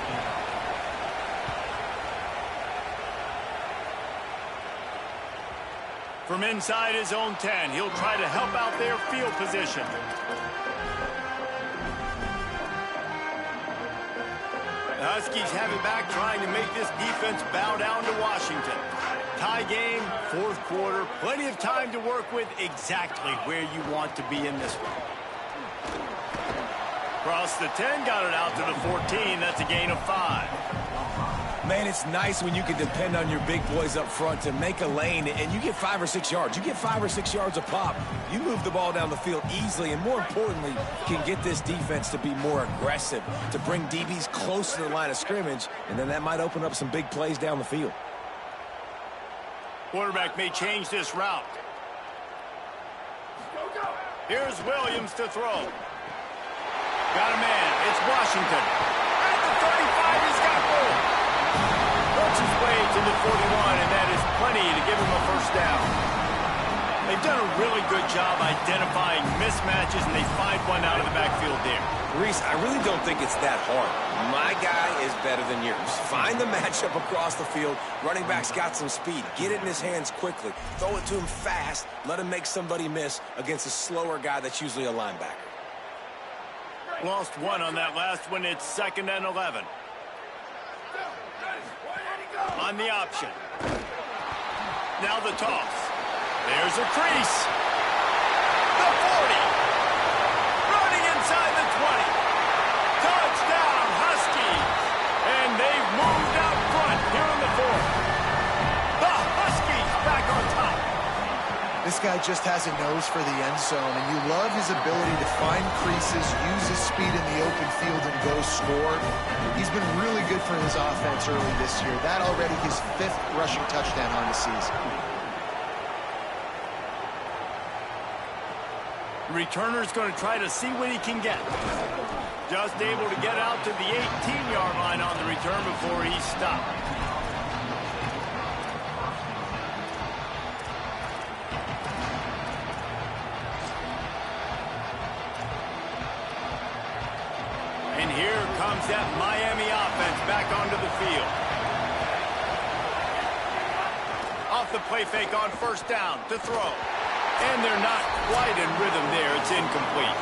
From inside his own 10, he'll try to help out their field position. The Huskies have it back, trying to make this defense bow down to Washington. Tie game, fourth quarter, plenty of time to work with, exactly where you want to be in this one. Across the 10, got it out to the 14. That's a gain of 5. Man, it's nice when you can depend on your big boys up front to make a lane, and you get 5 or 6 yards. You get 5 or 6 yards a pop. You move the ball down the field easily, and more importantly, can get this defense to be more aggressive, to bring DBs close to the line of scrimmage, and then that might open up some big plays down the field. Quarterback may change this route. Here's Williams to throw. Got a man. It's Washington. At the 35, he's got room. Works his way to the 41, and that is plenty to give him a first down. They've done a really good job identifying mismatches, and they find one out of the backfield there. Reese, I really don't think it's that hard. My guy is better than yours. Find the matchup across the field. Running back's got some speed. Get it in his hands quickly. Throw it to him fast. Let him make somebody miss against a slower guy that's usually a linebacker. Lost one on that last one. It's 2nd and 11. On the option. Now the toss. There's a crease. The 40. Running inside the 20. Touchdown, Huskies. And they've moved out front here in the 4th. The Huskies back on top. This guy just has a nose for the end zone, and you love his ability to find creases, use his speed in the open field, and go score. He's been really good for his offense early this year. That already his 5th rushing touchdown on the season. Returner's going to try to see what he can get. Just able to get out to the 18-yard line on the return before he stopped. And here comes that Miami offense back onto the field. Off the play fake on first down to throw. And they're not quite in rhythm there. It's incomplete.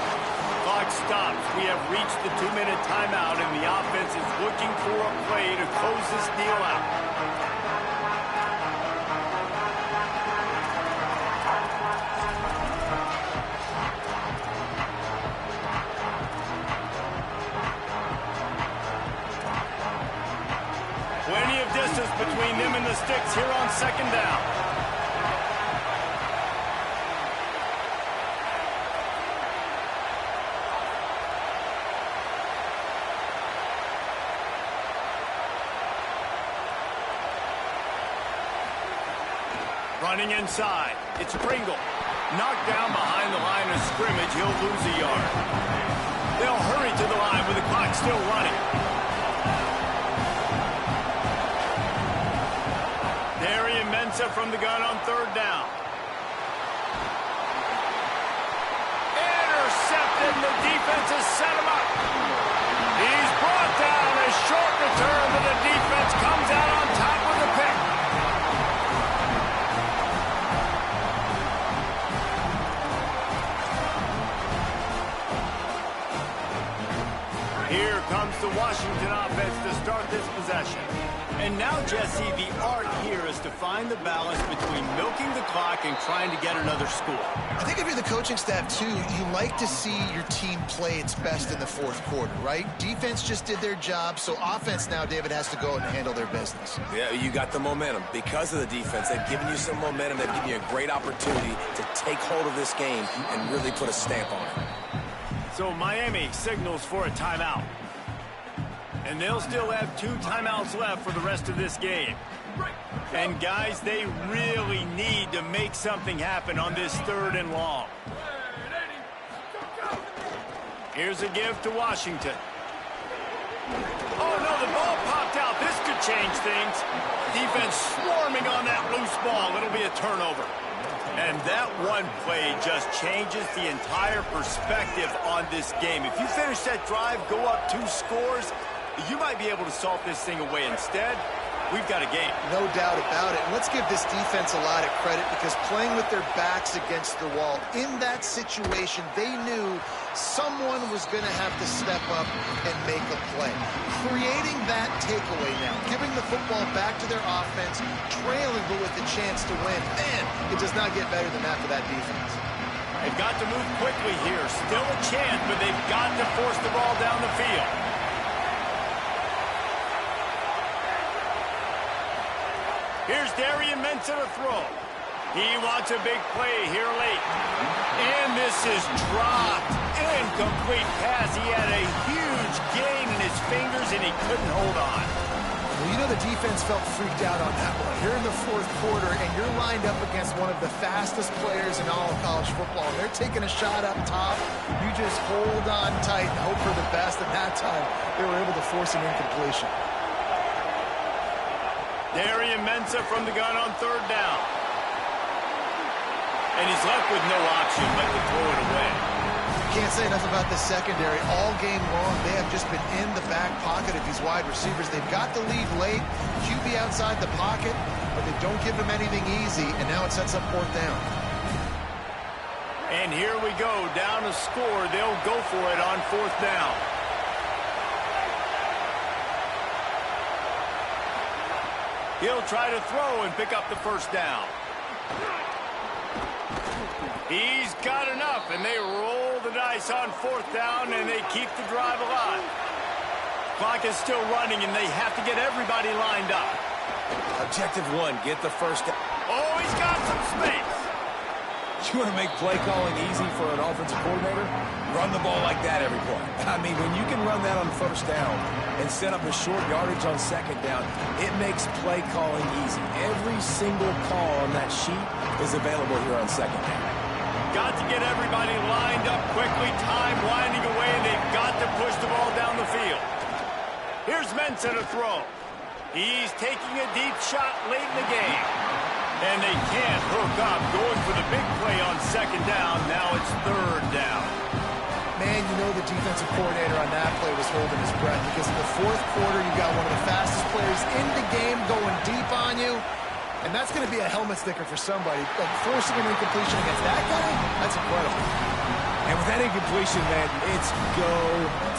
Clock stops. We have reached the 2-minute timeout, and the offense is looking for a play to close this deal out. Plenty of distance between them and the sticks here on 2nd down. Running inside. It's Pringle. Knocked down behind the line of scrimmage. He'll lose a yard. They'll hurry to the line with the clock still running. Darian Mensah Mensa from the gun on third down. Intercepted, the defense has set him up. He's brought down, a short return, but the defense comes out on top with the pick. Here comes the Washington offense to start this possession. And now, Jesse, the art here is to find the balance between milking the clock and trying to get another score. I think if you're the coaching staff, too, you like to see your team play its best in the fourth quarter, right? Defense just did their job, so offense now, David, has to go and handle their business. Yeah, you got the momentum. Because of the defense, they've given you some momentum. They've given you a great opportunity to take hold of this game and really put a stamp on it. So Miami signals for a timeout. And they'll still have 2 timeouts left for the rest of this game. And guys, they really need to make something happen on this 3rd and long. Here's a give to Washington. Oh no, the ball popped out. This could change things. Defense swarming on that loose ball. It'll be a turnover. And that one play just changes the entire perspective on this game. If you finish that drive, go up 2 scores, you might be able to salt this thing away. Instead, we've got a game. No doubt about it. And let's give this defense a lot of credit because playing with their backs against the wall, in that situation, they knew someone was going to have to step up and make a play. Creating that takeaway now, giving the football back to their offense, trailing but with a chance to win. Man, it does not get better than that for that defense. They've got to move quickly here. Still a chance, but they've got to force the ball down the field. Here's Darian Mensa to throw. He wants a big play here late. And this is dropped. Incomplete pass. He had a huge gain in his fingers, and he couldn't hold on. Well, you know the defense felt freaked out on that one. You're in the fourth quarter, and you're lined up against one of the fastest players in all of college football. And they're taking a shot up top. You just hold on tight and hope for the best. And that time, they were able to force an incompletion. Darian Mensa from the gun on third down. And he's left with no option but to throw it away. Can't say enough about the secondary. All game long, they have just been in the back pocket of these wide receivers. They've got the lead late. QB outside the pocket, but they don't give them anything easy, and now it sets up 4th down. And here we go, down a score. They'll go for it on 4th down. He'll try to throw and pick up the 1st down. He's got enough, and they roll the dice on 4th down, and they keep the drive alive. Clock is still running, and they have to get everybody lined up. Objective 1, get the 1st down. Oh, he's got some space. You want to make play calling easy for an offensive coordinator? Run the ball like that every play. I mean, when you can run that on 1st down and set up a short yardage on 2nd down, it makes play calling easy. Every single call on that sheet is available here on 2nd down. Got to get everybody lined up quickly. Time winding away, and they've got to push the ball down the field. Here's Mensa to throw. He's taking a deep shot late in the game. And they can't hook up, going for the big play on 2nd down. Now it's 3rd down. Man, you know the defensive coordinator on that play was holding his breath because in the 4th quarter, you got one of the fastest players in the game going deep on you. And that's going to be a helmet sticker for somebody. But forcing an incompletion against that guy, that's incredible. And with that incompletion, man, it's go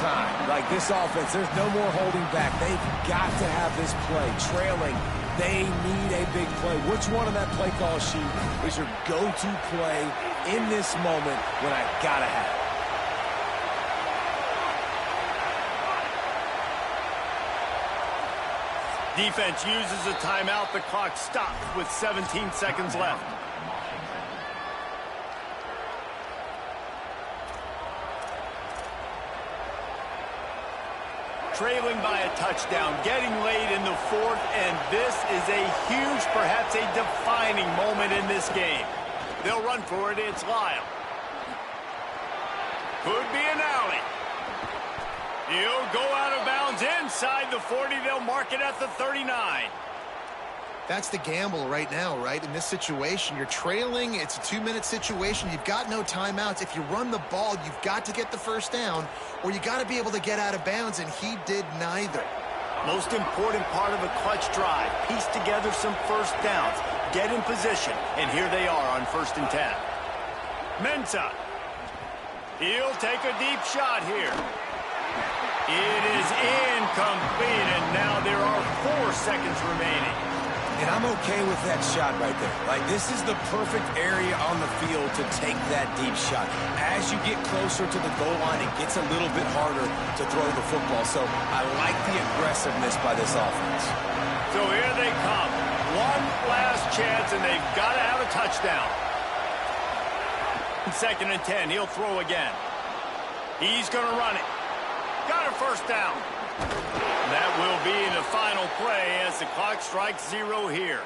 time. Like this offense, there's no more holding back. They've got to have this play. Trailing, they need a big play. Which one on that play call sheet is your go-to play in this moment when I got to have it? Defense uses a timeout. The clock stops with 17 seconds left. Trailing by a touchdown, getting late in the 4th, and this is a huge, perhaps a defining moment in this game. They'll run for it. It's Lyle. Could be an alley. He'll go out of bounds inside the 40. They'll mark it at the 39. That's the gamble right now, right? In this situation, you're trailing. It's a 2-minute situation. You've got no timeouts. If you run the ball, you've got to get the first down, or you got to be able to get out of bounds, and he did neither. Most important part of a clutch drive. Piece together some first downs. Get in position. And here they are on 1st and 10. Mensah. He'll take a deep shot here. It is incomplete, and now there are 4 seconds remaining. And I'm okay with that shot right there. Like, this is the perfect area on the field to take that deep shot. As you get closer to the goal line, it gets a little bit harder to throw the football. So I like the aggressiveness by this offense. So here they come. One last chance, and they've got to have a touchdown. 2nd and 10, he'll throw again. He's going to run it. Got a first down. That will be the final play as the clock strikes 0 here.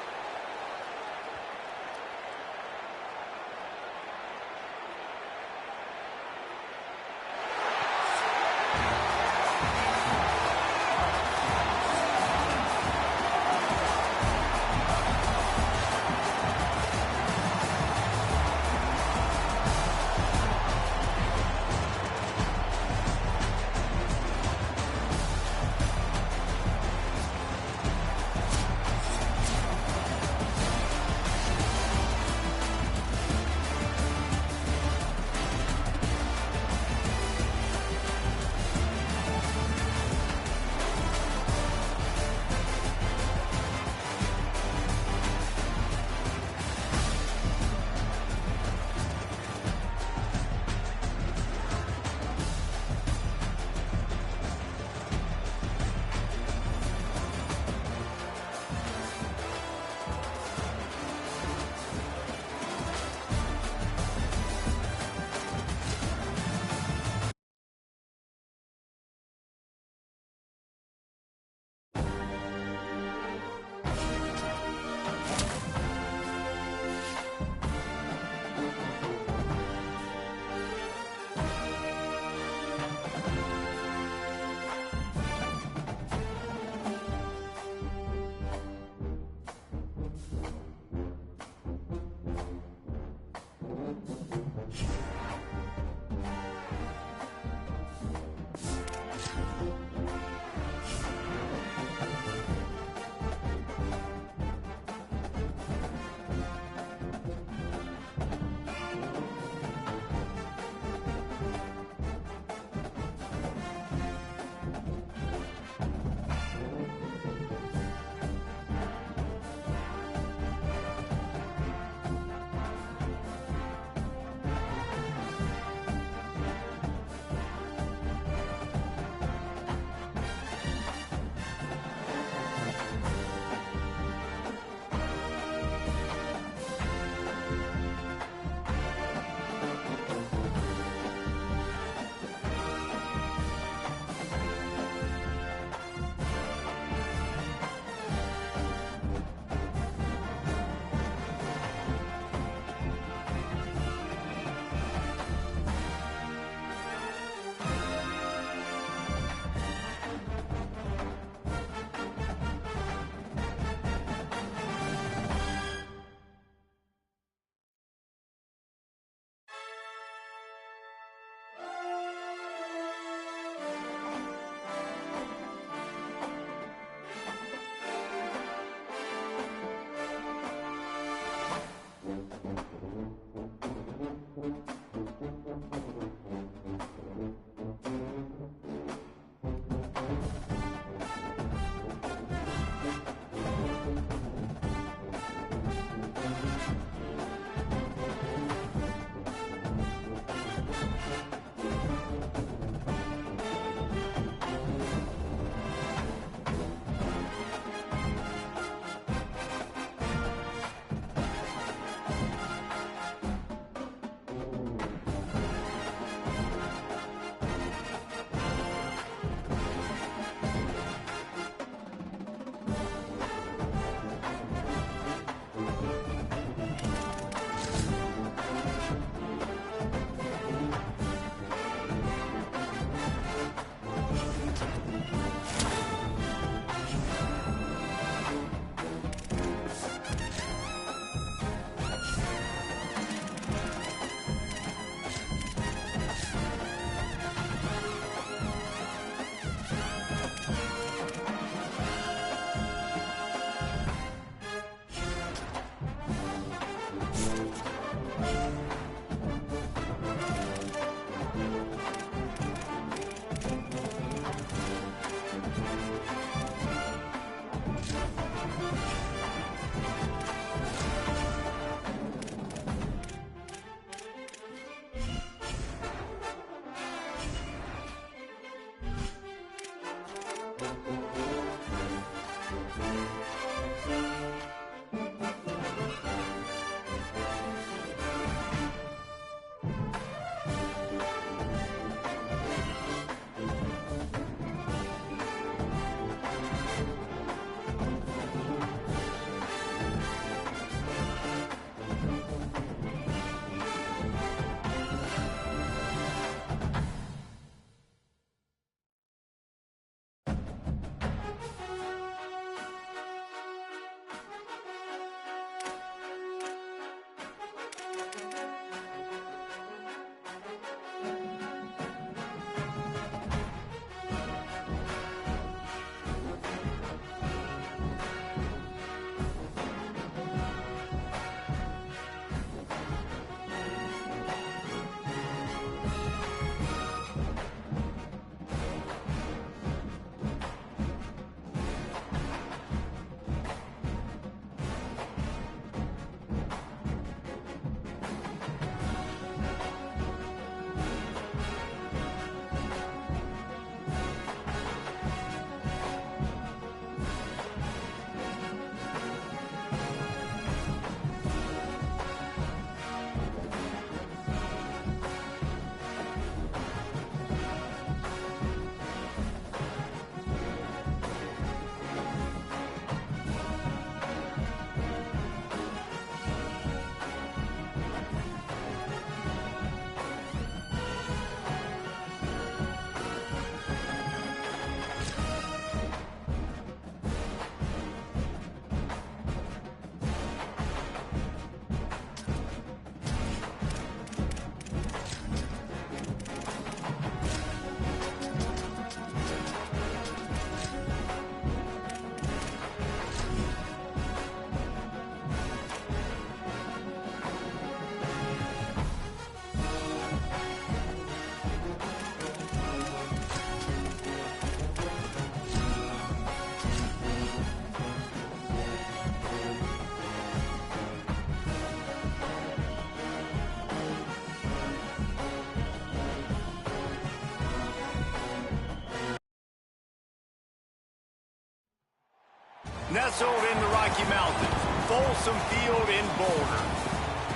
Nestled in the Rocky Mountains, Folsom Field in Boulder.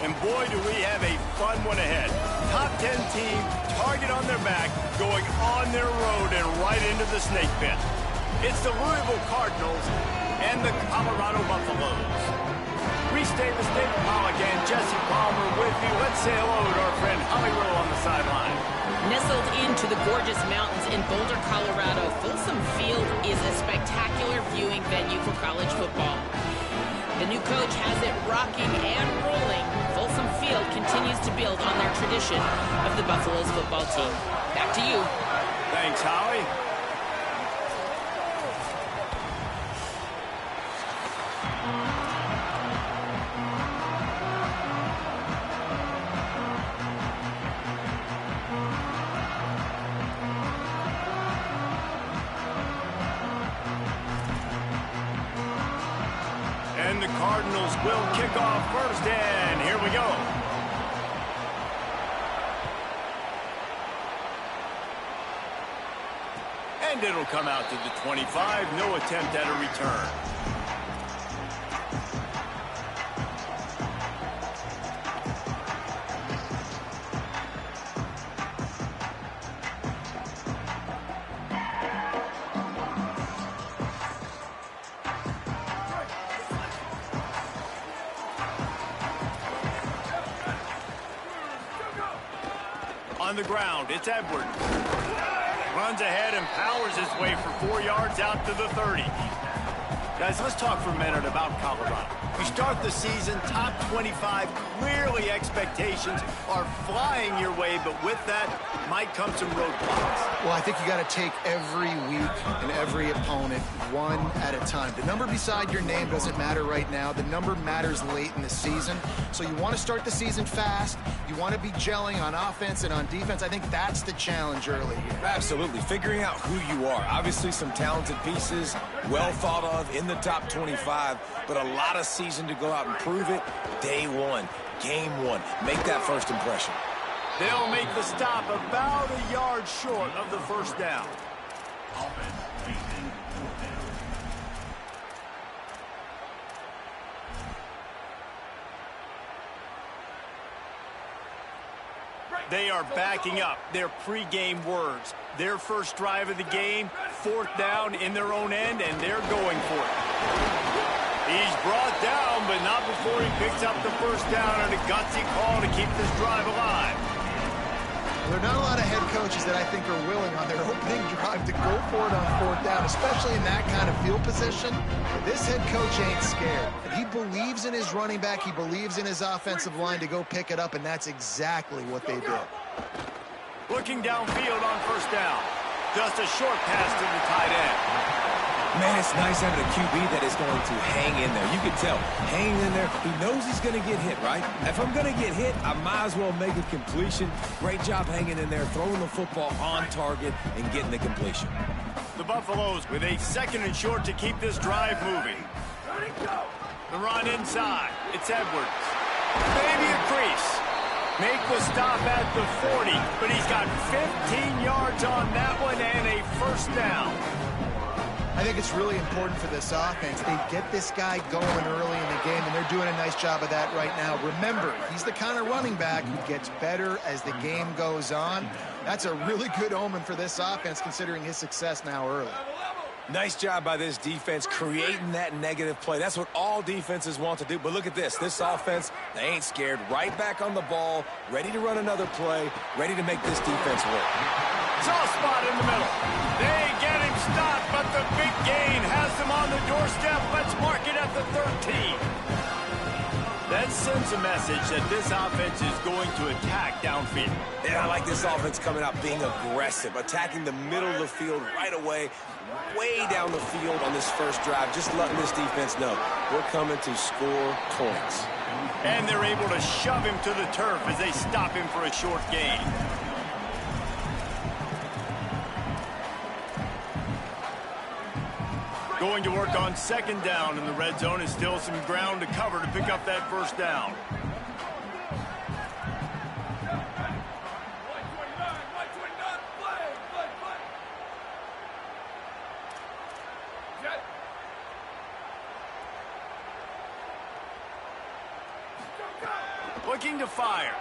And boy, do we have a fun one ahead. Top 10 team, target on their back, going on their road and right into the snake pit. It's the Louisville Cardinals and the Colorado Buffaloes. Reese Davis, David Pollack, and Jesse Palmer with you. Let's say hello to our friend Holly Rowe on the sideline. Nestled into the gorgeous mountains in Boulder, Colorado, Folsom Field is a spectacular viewing venue for college football. The new coach has it rocking and rolling. Folsom Field continues to build on their tradition of the Buffaloes football team. Back to you. Thanks, Holly. And the Cardinals will kick off first, and here we go. And it'll come out to the 25, no attempt at a return. On the ground, it's Edwards. Runs ahead and powers his way for 4 yards out to the 30. Guys, let's talk for a minute about Colorado. You start the season top 25. Clearly expectations are flying your way, but with that might come some roadblocks. Well, I think you got to take every week and every opponent one at a time. The number beside your name doesn't matter right now. The number matters late in the season. So you want to start the season fast. You want to be gelling on offense and on defense. I think that's the challenge early here. Absolutely. Figuring out who you are. Obviously some talented pieces, well thought of in the top 25, but a lot of season to go out and prove it. Day one, game one. Make that first impression. They'll make the stop about a yard short of the first down. They are backing up their pregame words. Their first drive of the game, 4th down in their own end, and they're going for it. He's brought down, but not before he picks up the first down on a gutsy call to keep this drive alive. There are not a lot of head coaches that I think are willing on their opening drive to go for it on 4th down, especially in that kind of field position. This head coach ain't scared. He believes in his running back. He believes in his offensive line to go pick it up, and that's exactly what they did. Looking downfield on 1st down. Just a short pass to the tight end. Man, it's nice having a QB that is going to hang in there. You can tell, hanging in there, he knows he's going to get hit, right? If I'm going to get hit, I might as well make a completion. Great job hanging in there, throwing the football on target and getting the completion. The Buffaloes with a 2nd and short to keep this drive moving. The run inside. It's Edwards. Maybe a crease. Make the stop at the 40, but he's got 15 yards on that one and a 1st down. I think it's really important for this offense. They get this guy going early in the game, and they're doing a nice job of that right now. Remember, he's the kind of running back who gets better as the game goes on. That's a really good omen for this offense, considering his success now early. Nice job by this defense creating that negative play. That's what all defenses want to do. But look at this. This offense, they ain't scared. Right back on the ball, ready to run another play, ready to make this defense work. Soft spot in the middle. They get him stopped, but the big gain has them on the doorstep. Let's mark it at the 13. That sends a message that this offense is going to attack downfield. Yeah, I like this offense coming out, being aggressive, attacking the middle of the field right away, way down the field on this first drive, just letting this defense know we're coming to score points. And they're able to shove him to the turf as they stop him for a short gain. Going to work on 2nd down in the red zone, and still some ground to cover to pick up that 1st down. Looking to fire.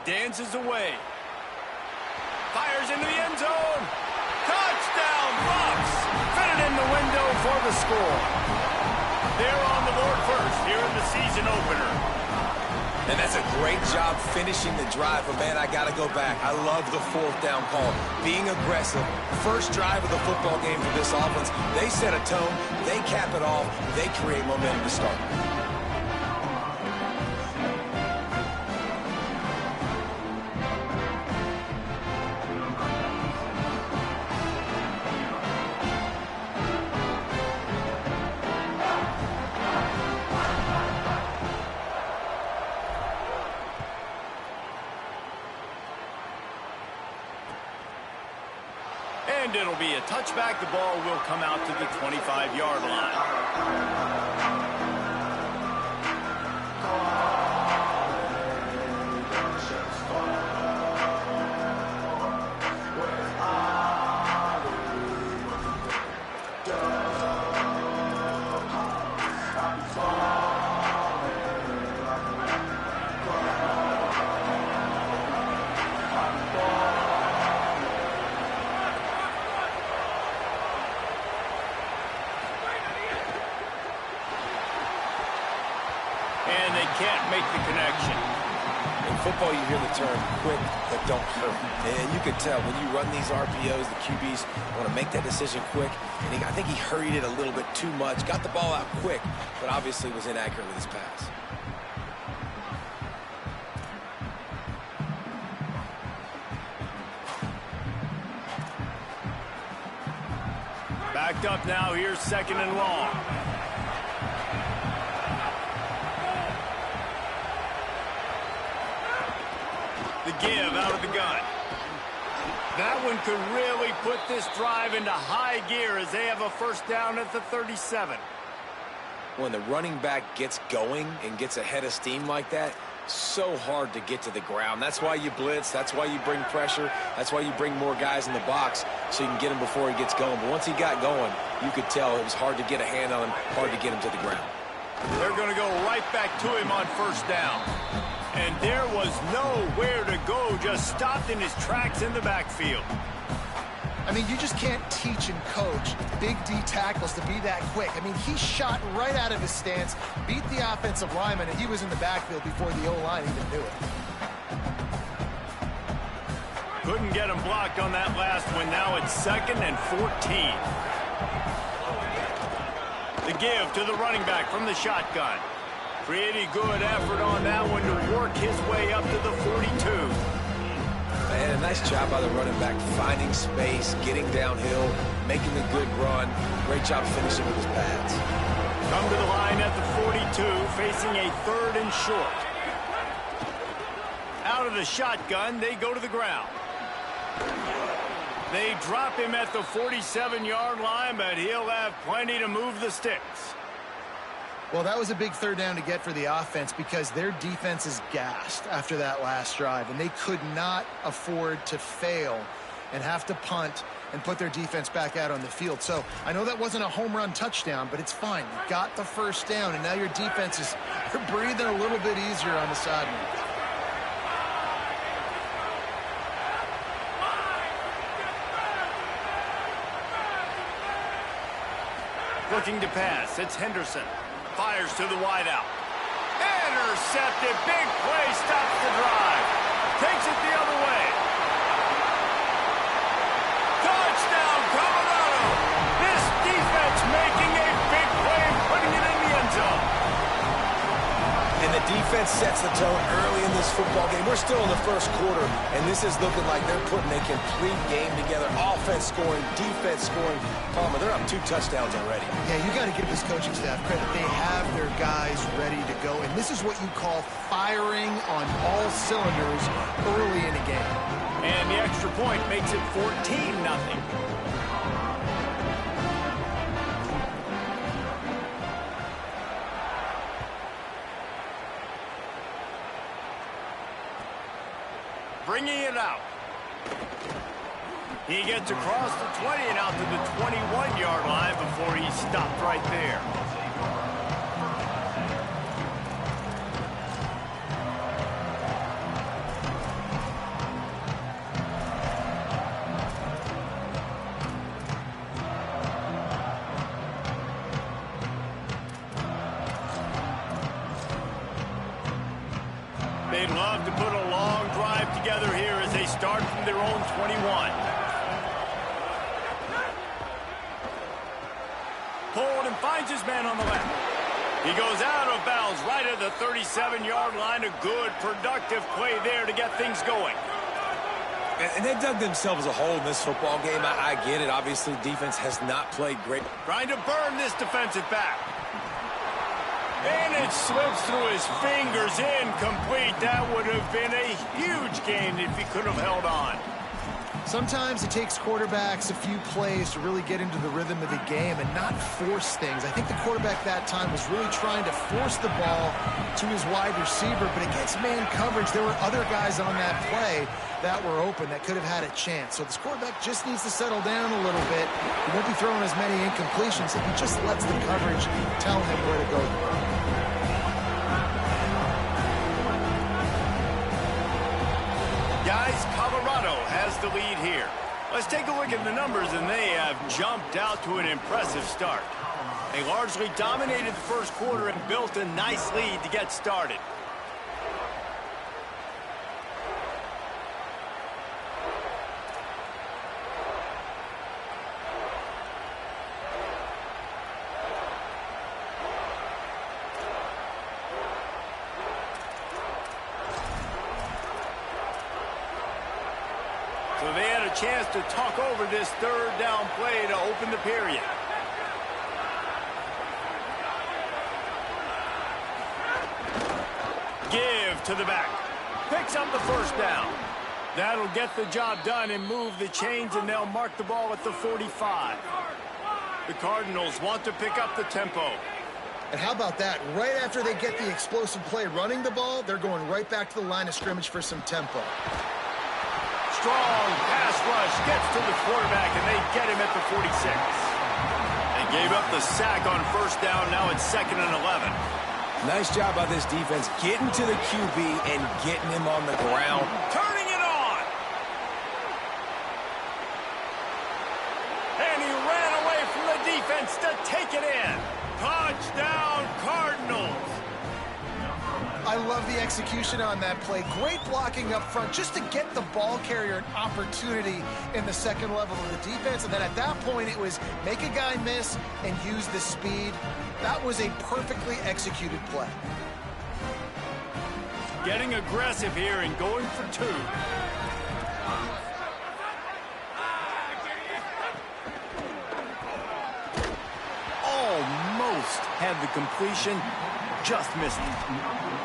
Dances away. Fires into the end zone. Touchdown, Bucs! Fitted in the window for the score. They're on the board first here in the season opener. And that's a great job finishing the drive. But, man, I got to go back. I love the 4th down call. Being aggressive. First drive of the football game for this offense. They set a tone. They cap it off. They create momentum to start. And it'll be a touchback. The ball will come out to the 25-yard line. And they can't make the connection. In football, you hear the term quick but don't hurt. And you can tell when you run these RPOs, the QBs want to make that decision quick. And I think he hurried it a little bit too much, got the ball out quick, but obviously was inaccurate with his pass. Backed up now. Here's 2nd and long. The give out of the gun. That one could really put this drive into high gear as they have a 1st down at the 37. When the running back gets going and gets ahead of steam like that, so hard to get to the ground. That's why you blitz. That's why you bring pressure. That's why you bring more guys in the box so you can get him before he gets going. But once he got going, you could tell it was hard to get a hand on him, hard to get him to the ground. They're going to go right back to him on 1st down. And there was nowhere to go, just stopped in his tracks in the backfield. I mean, you just can't teach and coach big D tackles to be that quick. I mean, he shot right out of his stance, beat the offensive lineman, and he was in the backfield before the O-line even knew it. Couldn't get him blocked on that last one. Now it's 2nd and 14. The give to the running back from the shotgun. Pretty good effort on that one to work his way up to the 42. And a nice job by the running back, finding space, getting downhill, making a good run. Great job finishing with his pads. Come to the line at the 42, facing a 3rd and short. Out of the shotgun, they go to the ground. They drop him at the 47-yard line, but he'll have plenty to move the sticks. Well, that was a big 3rd down to get for the offense because their defense is gassed after that last drive, and they could not afford to fail and have to punt and put their defense back out on the field. So I know that wasn't a home run touchdown, but it's fine. You got the 1st down, and now your defense is breathing a little bit easier on the sideline. Looking to pass, it's Henderson. Fires to the wideout. Intercepted. Big play. Stops the drive. Takes it the other way. Touchdown, Colorado. This defense making a big play and putting it in the end zone. And the defense sets the tone early in this football game. We're still in the 1st quarter, and this is looking like they're putting a complete game together. Offense scoring, defense scoring. Palmer, they're up 2 touchdowns already. Yeah, you got to give this coaching staff credit. They have their guys ready to go, and this is what you call firing on all cylinders early in a game. And the extra point makes it 14-0. Bringing it out. He gets across the 20 and out to the 21-yard line before he stopped right there. They'd love to put a long drive together here as they start from their own 21. Pulled and finds his man on the left. He goes out of bounds right at the 37-yard line. A good, productive play there to get things going. And they dug themselves a hole in this football game. I get it. Obviously, defense has not played great. Trying to burn this defensive back. And it slips through his fingers, incomplete. That would have been a huge gain if he could have held on. Sometimes it takes quarterbacks a few plays to really get into the rhythm of the game and not force things. I think the quarterback that time was really trying to force the ball to his wide receiver, but against man coverage, there were other guys on that play that were open that could have had a chance. So this quarterback just needs to settle down a little bit. He won't be throwing as many incompletions if he just lets the coverage tell him where to go. Guys, Colorado has the lead here. Let's take a look at the numbers, and they have jumped out to an impressive start. They largely dominated the 1st quarter and built a nice lead to get started. So they had a chance to talk over this 3rd down play to open the period. Give to the back. Picks up the 1st down. That'll get the job done and move the chains, and they'll mark the ball at the 45. The Cardinals want to pick up the tempo. And how about that? Right after they get the explosive play running the ball, they're going right back to the line of scrimmage for some tempo. Strong pass rush gets to the quarterback, and they get him at the 46. They gave up the sack on 1st down. Now it's 2nd and 11. Nice job by this defense getting to the QB and getting him on the ground. Turning it on. And he ran away from the defense to take it in. Touchdown, Cardinals. I love the execution on that play. Great blocking up front just to get the ball carrier an opportunity in the second level of the defense. And then at that point, it was make a guy miss and use the speed. That was a perfectly executed play. Getting aggressive here and going for two. Almost had the completion, just missed it.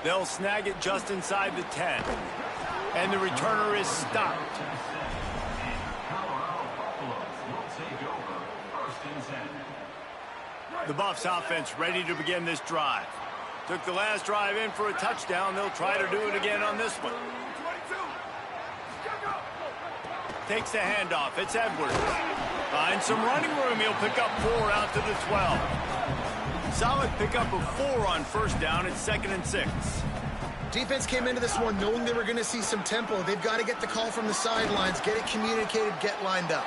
They'll snag it just inside the 10. And the returner is stopped. The Buffs offense ready to begin this drive. Took the last drive in for a touchdown. They'll try to do it again on this one. Takes the handoff. It's Edwards. Finds some running room. He'll pick up 4 out to the 12. Solid pickup of 4 on first down. It's 2nd and 6. Defense came into this one knowing they were going to see some tempo. They've got to get the call from the sidelines, get it communicated, get lined up.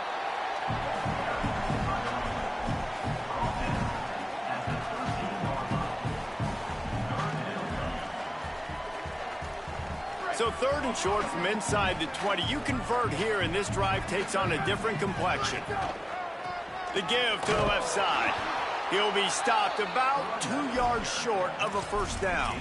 So 3rd and short from inside the 20. You convert here, and this drive takes on a different complexion. The give to the left side. He'll be stopped about 2 yards short of a first down.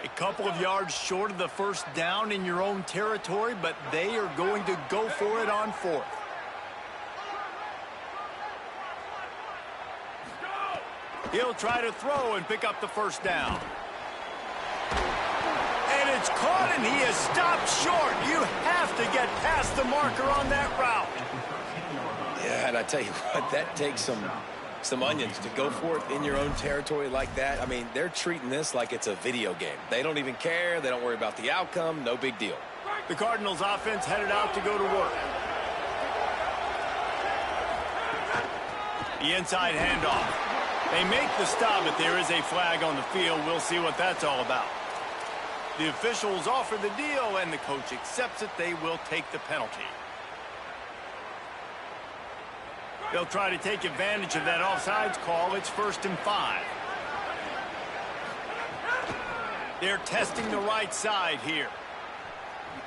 A couple of yards short of the first down in your own territory, but they are going to go for it on 4th. He'll try to throw and pick up the first down. And it's caught, and he is stopped short. You have to get past the marker on that route. Yeah, and I tell you what, that takes some onions to go for it in your own territory like that. I mean, they're treating this like it's a video game. They don't even care. They don't worry about the outcome. No big deal. The Cardinals offense headed out to go to work. The inside handoff. They make the stop, but there is a flag on the field. We'll see what that's all about. The officials offer the deal, and the coach accepts it. They will take the penalty. They'll try to take advantage of that offsides call. It's 1st and 5. They're testing the right side here.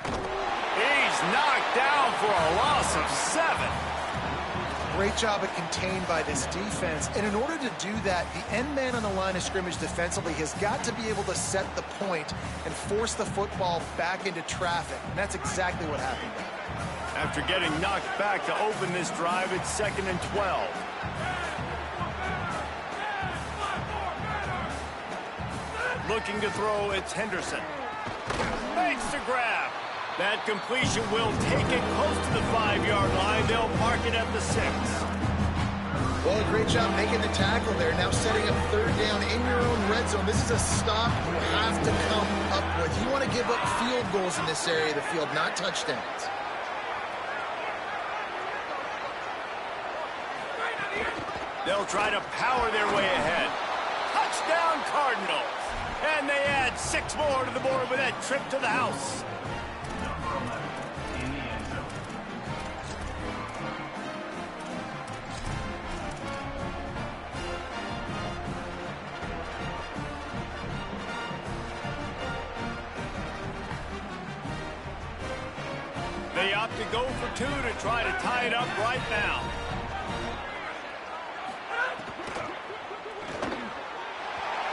He's knocked down for a loss of 7. Great job at contained by this defense. And in order to do that, the end man on the line of scrimmage defensively has got to be able to set the point and force the football back into traffic. And that's exactly what happened there. After getting knocked back to open this drive, it's 2nd and 12. Looking to throw, it's Henderson. Makes the grab. That completion will take it close to the 5-yard line. They'll mark it at the 6. Well, a great job making the tackle there. Now setting up 3rd down in your own red zone. This is a stop you have to come up with. You want to give up field goals in this area of the field, not touchdowns. They'll try to power their way ahead. Touchdown, Cardinals. And they add 6 more to the board with that trip to the house. They opt to go for 2 to try to tie it up right now.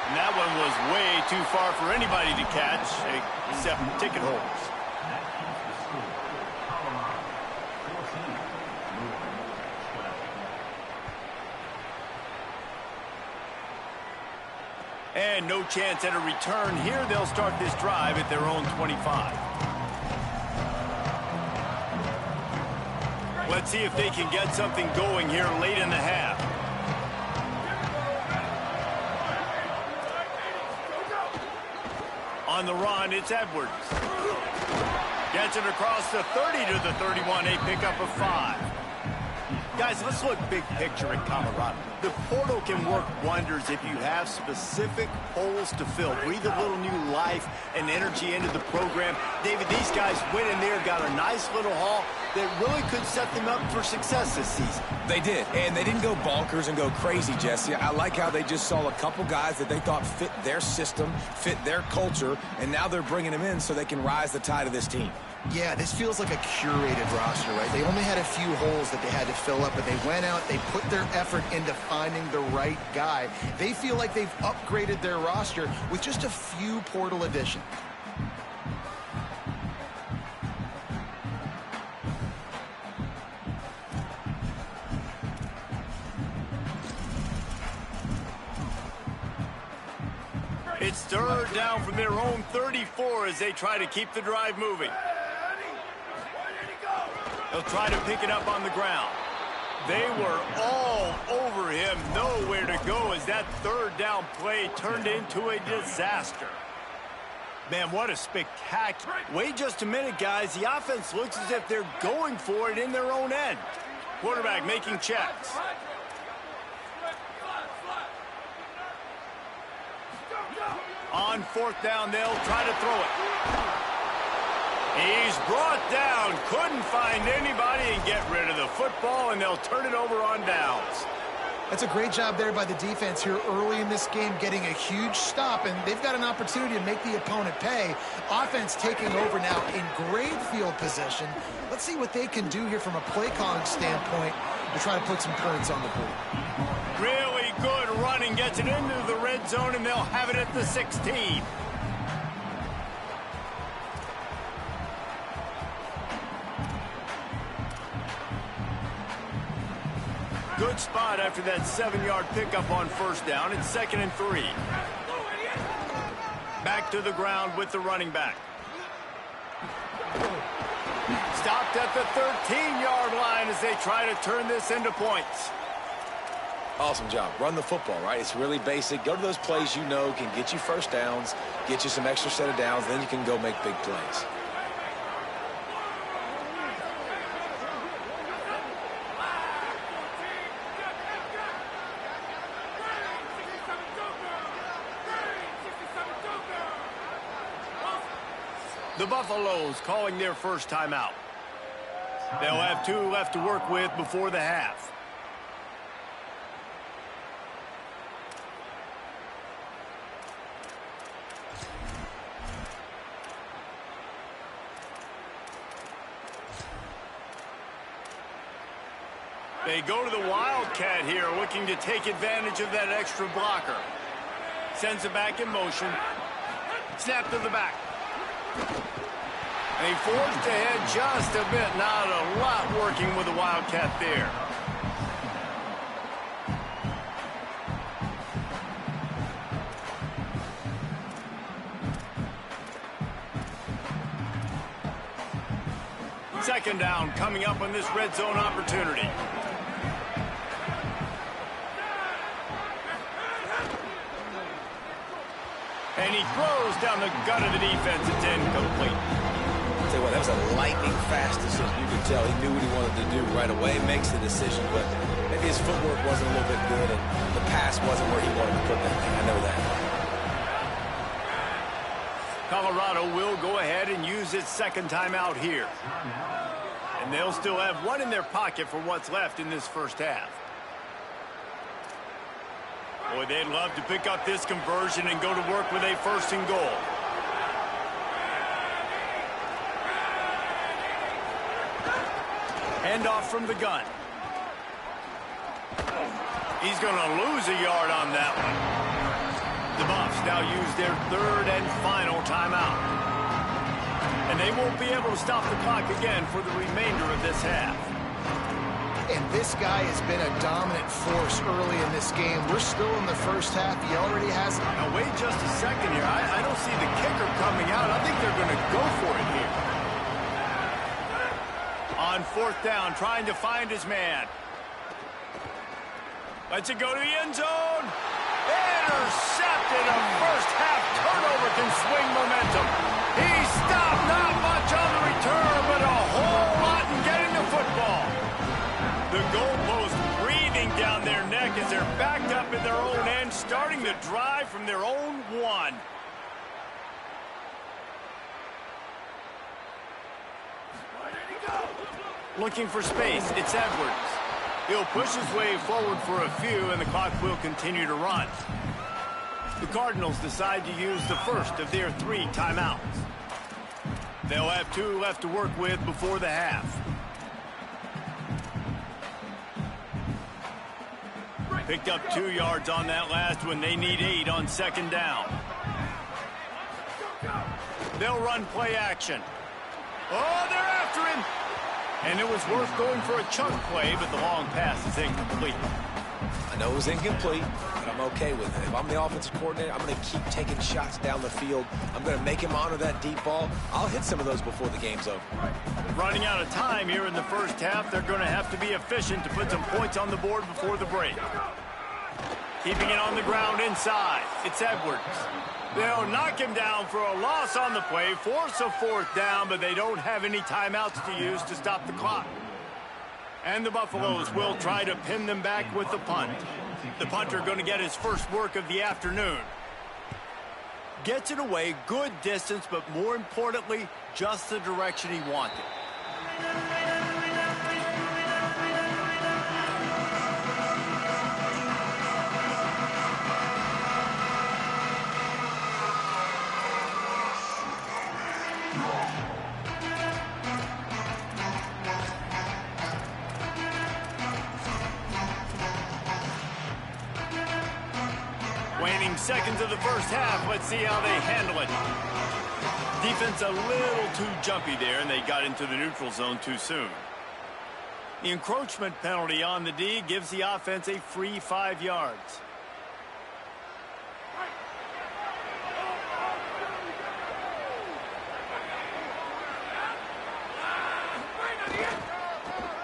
And that one was way too far for anybody to catch, except ticket holders. And no chance at a return here. They'll start this drive at their own 25. Let's see if they can get something going here late in the half. On the run, it's Edwards. Gets it across the 30 to the 31, a pickup of 5. Guys, let's look big picture at Colorado. The portal can work wonders if you have specific holes to fill. Breathe a little new life and energy into the program. David, these guys went in there, got a nice little haul that really could set them up for success this season. They did, and they didn't go bonkers and go crazy, Jesse. I like how they just saw a couple guys that they thought fit their system, fit their culture, and now they're bringing them in so they can rise the tide of this team. Yeah, this feels like a curated roster, right? They only had a few holes that they had to fill up, but they went out, they put their effort into finding the right guy. They feel like they've upgraded their roster with just a few portal additions. It's third down from their own 34 as they try to keep the drive moving. They'll try to pick it up on the ground. They were all over him, nowhere to go as that third down play turned into a disaster. Man, what a spectacular. Wait just a minute, guys. The offense looks as if they're going for it in their own end. Quarterback making checks. On fourth down, they'll try to throw it. He's brought down, couldn't find anybody and get rid of the football, and they'll turn it over on downs. That's a great job there by the defense here early in this game, getting a huge stop, and they've got an opportunity to make the opponent pay. Offense taking over now in great field position. Let's see what they can do here from a play calling standpoint to try to put some points on the board. Really good running, gets it into the red zone, and they'll have it at the 16. Good spot after that 7-yard pickup on first down. It's 2nd and 3. Back to the ground with the running back. Stopped at the 13-yard line as they try to turn this into points. Awesome job. Run the football, right? It's really basic. Go to those plays you know can get you first downs, get you some extra set of downs, then you can go make big plays. The Buffaloes calling their first timeout. They'll have 2 left to work with before the half. They go to the Wildcat here, looking to take advantage of that extra blocker. Sends it back in motion. Snap to the back. And he forged ahead just a bit. Not a lot working with the Wildcat there. Second down coming up on this red zone opportunity. And he throws down the gut of the defense. It's incomplete. I'll tell you what, that was a lightning fast decision. You could tell he knew what he wanted to do right away. Makes the decision, but maybe his footwork wasn't a little bit good and the pass wasn't where he wanted to put that thing. I know that. Colorado will go ahead and use its second timeout here. And they'll still have 1 in their pocket for what's left in this first half. Boy, they'd love to pick up this conversion and go to work with a 1st and goal. Handoff from the gun. He's going to lose a yard on that one. The Buffs now use their 3rd and final timeout. And they won't be able to stop the clock again for the remainder of this half. And this guy has been a dominant force early in this game. We're still in the first half. He already has... Now, wait just a second here. I don't see the kicker coming out. I think they're going to go for it here. On fourth down, trying to find his man. Lets it go to the end zone. Intercepted. A first-half turnover can swing momentum. He stopped. Not much on the return, but a whole lot in getting the football. The goalpost breathing down their neck as they're backed up in their own end, starting the drive from their own one. Looking for space, it's Edwards. He'll push his way forward for a few, and the clock will continue to run. The Cardinals decide to use the first of their 3 timeouts. They'll have 2 left to work with before the half. Picked up 2 yards on that last one. They need 8 on second down. They'll run play action. Oh, they're after him. And it was worth going for a chunk play, but the long pass is incomplete. I know it was incomplete, but I'm okay with it. If I'm the offensive coordinator, I'm going to keep taking shots down the field. I'm going to make him honor that deep ball. I'll hit some of those before the game's over. Running out of time here in the first half, they're going to have to be efficient to put some points on the board before the break. Keeping it on the ground inside. It's Edwards. They'll knock him down for a loss on the play, force a fourth down, but they don't have any timeouts to use to stop the clock. And the Buffaloes will try to pin them back with the punt. The punter going to get his first work of the afternoon. Gets it away, good distance, but more importantly, just the direction he wanted. Waning seconds of the first half. Let's see how they handle it. Defense a little too jumpy there, and they got into the neutral zone too soon. The encroachment penalty on the D gives the offense a free 5 yards.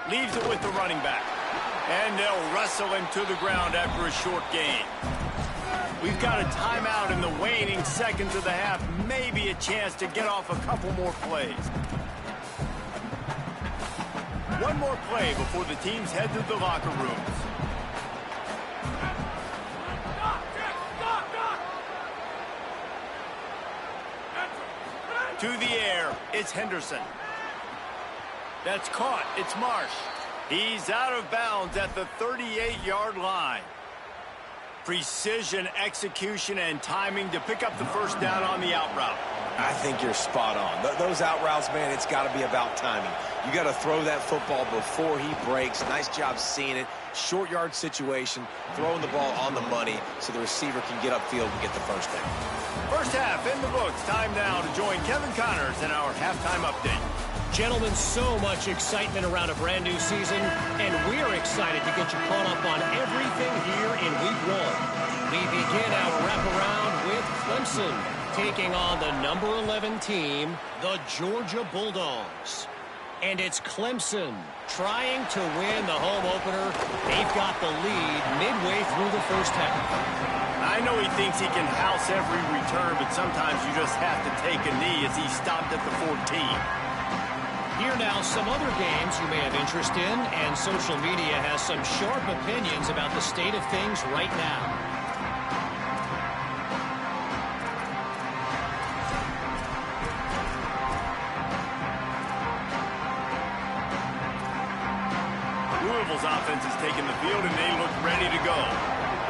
Leaves it with the running back. And they'll wrestle him to the ground after a short gain. We've got a timeout in the waning seconds of the half. Maybe a chance to get off a couple more plays. One more play before the teams head to the locker rooms. To the air, it's Henderson. That's caught. It's Marsh. He's out of bounds at the 38-yard line. Precision, execution, and timing to pick up the first down on the out route. I think you're spot on. Those out routes, man, it's got to be about timing. You got to throw that football before he breaks. Nice job seeing it. Short yard situation, throwing the ball on the money so the receiver can get upfield and get the first down. First half in the books. Time now to join Kevin Connors in our halftime update. Gentlemen, so much excitement around a brand new season, and we're excited to get you caught up on everything here in Week 1. We begin our wraparound with Clemson taking on the number 11 team, the Georgia Bulldogs. And it's Clemson trying to win the home opener. They've got the lead midway through the first half. I know he thinks he can house every return, but sometimes you just have to take a knee as he stopped at the 14. Here now, some other games you may have interest in, and social media has some sharp opinions about the state of things right now. Louisville's offense is taking the field, and they look ready to go.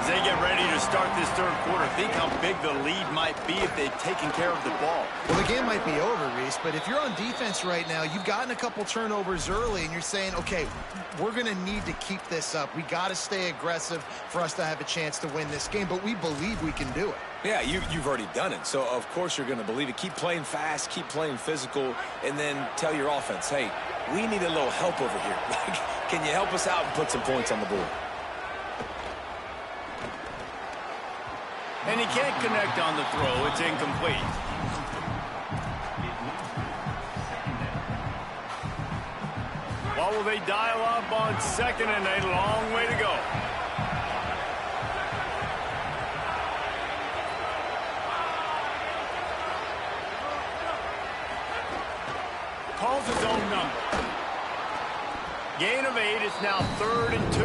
As they get ready to start this third quarter, think how big the lead might be if they've taken care of the ball. Well, the game might be over, Reese, but if you're on defense right now, you've gotten a couple turnovers early, and you're saying, okay, we're going to need to keep this up. We got to stay aggressive for us to have a chance to win this game, but we believe we can do it. Yeah, you've already done it, so of course you're going to believe it. Keep playing fast, keep playing physical, and then tell your offense, hey, we need a little help over here. Can you help us out and put some points on the board? And he can't connect on the throw. It's incomplete. How will they dial up on second and a long way to go? Calls his own number. Gain of 8. It's now 3rd and 2.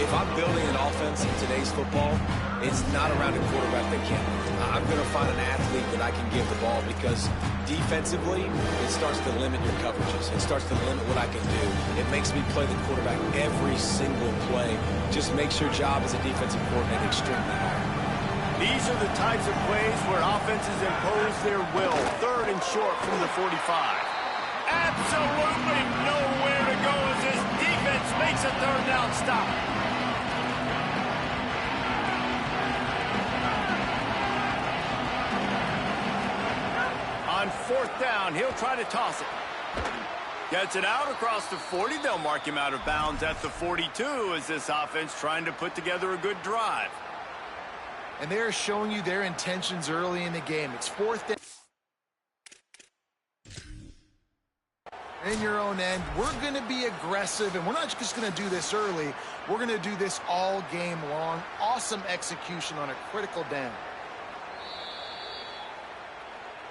If I'm building an offense in today's football, it's not around a quarterback that can't move. I'm going to find an athlete that I can give the ball because defensively, it starts to limit your coverages. It starts to limit what I can do. It makes me play the quarterback every single play. Just makes your job as a defensive coordinator extremely hard. These are the types of plays where offenses impose their will. 3rd and short from the 45. Absolutely nowhere to go as this defense makes a 3rd down stop. On 4th down, he'll try to toss it. Gets it out across the 40. They'll mark him out of bounds at the 42 as this offense trying to put together a good drive. And they're showing you their intentions early in the game. It's 4th down. In your own end, we're going to be aggressive, and we're not just going to do this early. We're going to do this all game long. Awesome execution on a critical down.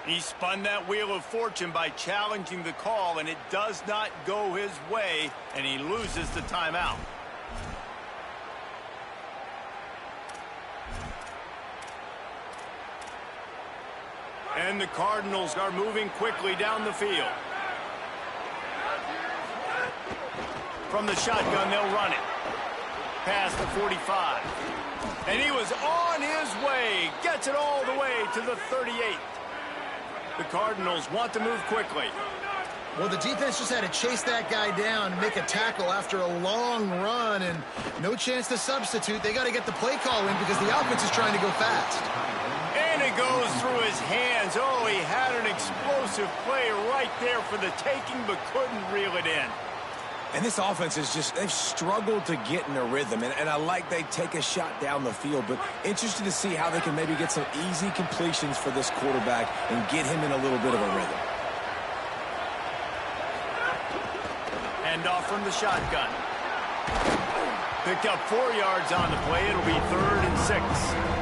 He spun that wheel of fortune by challenging the call, and it does not go his way, and he loses the timeout. And the Cardinals are moving quickly down the field. From the shotgun, they'll run it. Past the 45. And he was on his way. Gets it all the way to the 38. The Cardinals want to move quickly. Well, the defense just had to chase that guy down and make a tackle after a long run, and no chance to substitute. They got to get the play call in because the offense is trying to go fast. And it goes through his hands. Oh, he had an explosive play right there for the taking, but couldn't reel it in. And this offense is just, they've struggled to get in a rhythm. And I like they take a shot down the field, but interested to see how they can maybe get some easy completions for this quarterback and get him in a little bit of a rhythm. Hand off from the shotgun. Picked up 4 yards on the play. It'll be 3rd and 6.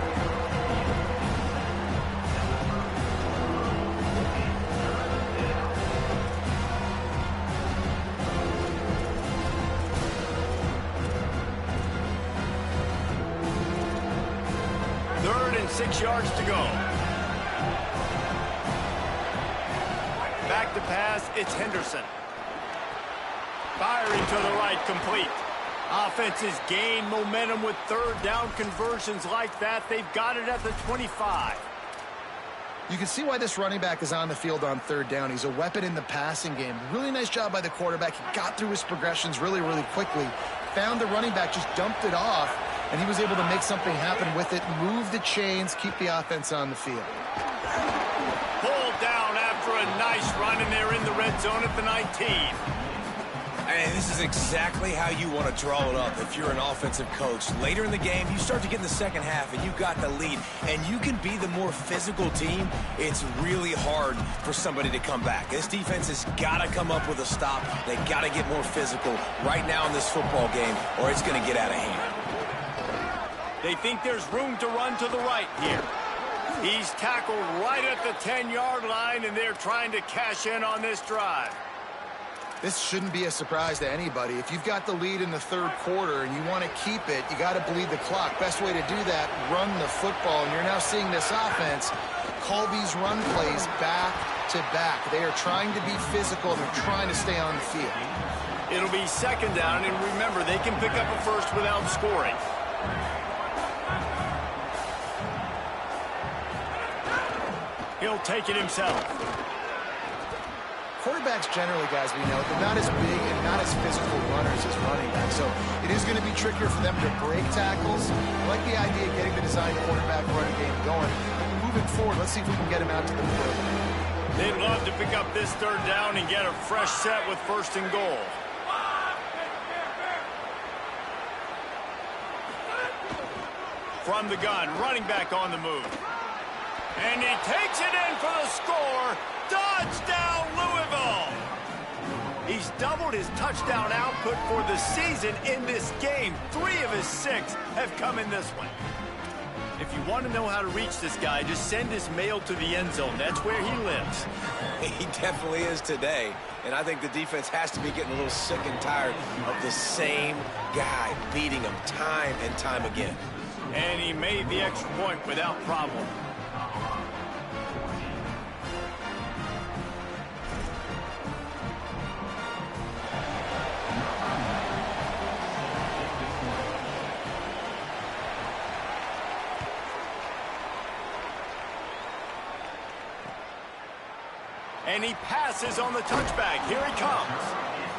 Third and 6 yards to go. Back to pass, it's Henderson. Firing to the right, complete. Offenses gain momentum with 3rd down conversions like that. They've got it at the 25. You can see why this running back is on the field on 3rd down. He's a weapon in the passing game. Really nice job by the quarterback. He got through his progressions really, really quickly. Found the running back, just dumped it off, and he was able to make something happen with it, move the chains, keep the offense on the field. Pulled down after a nice run, and they're in the red zone at the 19. And this is exactly how you want to draw it up if you're an offensive coach. Later in the game, you start to get in the second half, and you've got the lead, and you can be the more physical team. It's really hard for somebody to come back. This defense has got to come up with a stop. They got to get more physical right now in this football game, or it's going to get out of hand. They think there's room to run to the right here. He's tackled right at the 10-yard line, and they're trying to cash in on this drive. This shouldn't be a surprise to anybody. If you've got the lead in the 3rd quarter and you want to keep it, you got to bleed the clock. Best way to do that, run the football. And you're now seeing this offense call these run plays back to back. They are trying to be physical. They're trying to stay on the field. It'll be 2nd down, and remember, they can pick up a first without scoring. He'll take it himself. Quarterbacks generally, guys, we know, they're not as big and not as physical runners as running backs. So it is going to be trickier for them to break tackles. I like the idea of getting the design quarterback running game going. Moving forward, let's see if we can get him out to the field. They'd love to pick up this 3rd down and get a fresh set with 1st and goal. From the gun, running back on the move. And he takes it in for the score. Touchdown, Louisville! He's doubled his touchdown output for the season in this game. 3 of his 6 have come in this one. If you want to know how to reach this guy, just send his mail to the end zone. That's where he lives. He definitely is today. And I think the defense has to be getting a little sick and tired of the same guy beating him time and time again. And he made the extra point without problem. And he passes on the touchback. Here he comes.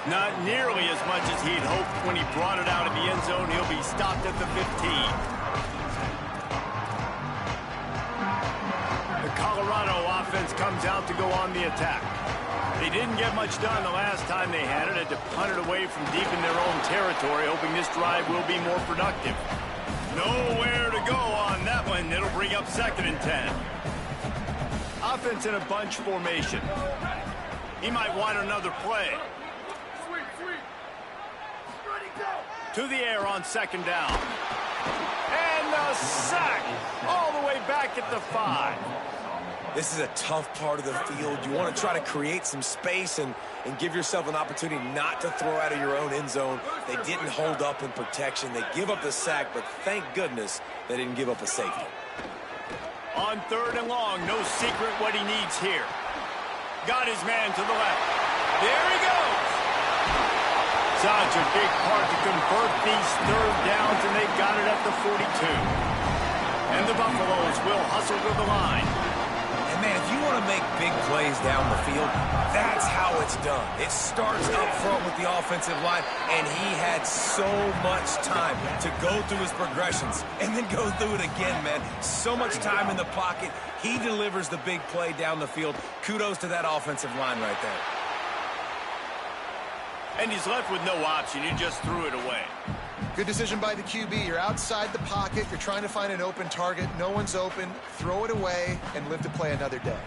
Not nearly as much as he'd hoped when he brought it out of the end zone. He'll be stopped at the 15. The Colorado offense comes out to go on the attack. They didn't get much done the last time they had it. Had to punt it away from deep in their own territory, hoping this drive will be more productive. Nowhere to go on that one. It'll bring up 2nd and 10. Offense in a bunch formation. He might want another play. To the air on 2nd down. And the sack all the way back at the 5. This is a tough part of the field. You want to try to create some space and give yourself an opportunity not to throw out of your own end zone. They didn't hold up in protection. They give up the sack, but thank goodness they didn't give up a safety. On 3rd and long, no secret what he needs here. Got his man to the left. There he goes. Such a big part to convert these 3rd downs, and they've got it at the 42. And the Buffaloes will hustle to the line. And, man, if you want to make big plays down the field, that's how it's done. It starts up front with the offensive line, and he had so much time to go through his progressions and then go through it again, man. So much time in the pocket. He delivers the big play down the field. Kudos to that offensive line right there. And he's left with no option. He just threw it away. Good decision by the QB. You're outside the pocket. You're trying to find an open target. No one's open. Throw it away and live to play another day.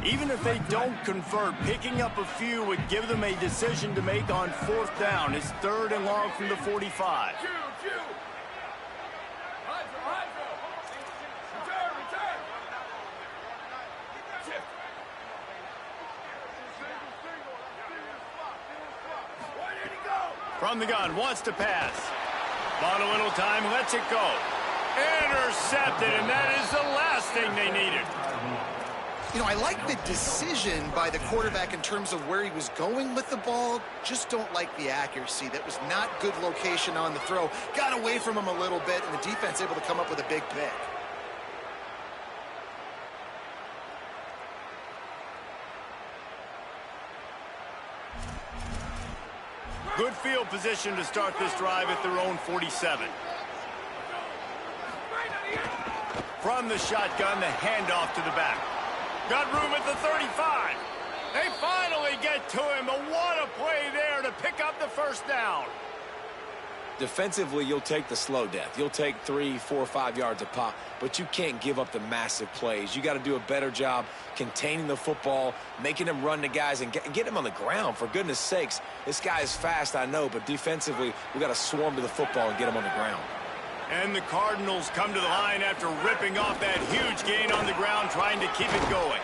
Even if they don't convert, picking up a few would give them a decision to make on 4th down. It's 3rd and long from the 45. From the gun, wants to pass. Bought a little time, lets it go. Intercepted, and that is the last thing they needed. You know, I like the decision by the quarterback in terms of where he was going with the ball. Just don't like the accuracy. That was not good location on the throw. Got away from him a little bit, and the defense able to come up with a big pick. Good field position to start this drive at their own 47. From the shotgun, the handoff to the back. Got room at the 35. They finally get to him, but what a play there to pick up the 1st down. Defensively, you'll take the slow death. You'll take 3, 4, 5 yards a pop, but you can't give up the massive plays. You got to do a better job containing the football, making him run to guys, and get him on the ground. For goodness sakes, this guy is fast, I know, but defensively, we got to swarm to the football and get him on the ground. And the Cardinals come to the line after ripping off that huge gain on the ground, trying to keep it going.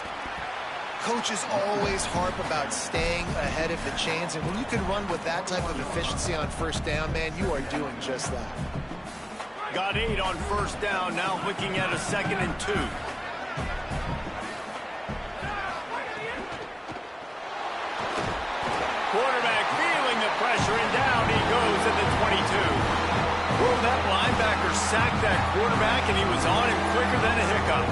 Coaches always harp about staying ahead of the chains, and when you can run with that type of efficiency on 1st down, man, you are doing just that. Got 8 on 1st down, now looking at a 2nd and 2. Quarterback feeling the pressure, and down he goes at the 22. Well, that linebacker sacked that quarterback, and he was on him quicker than a hiccup.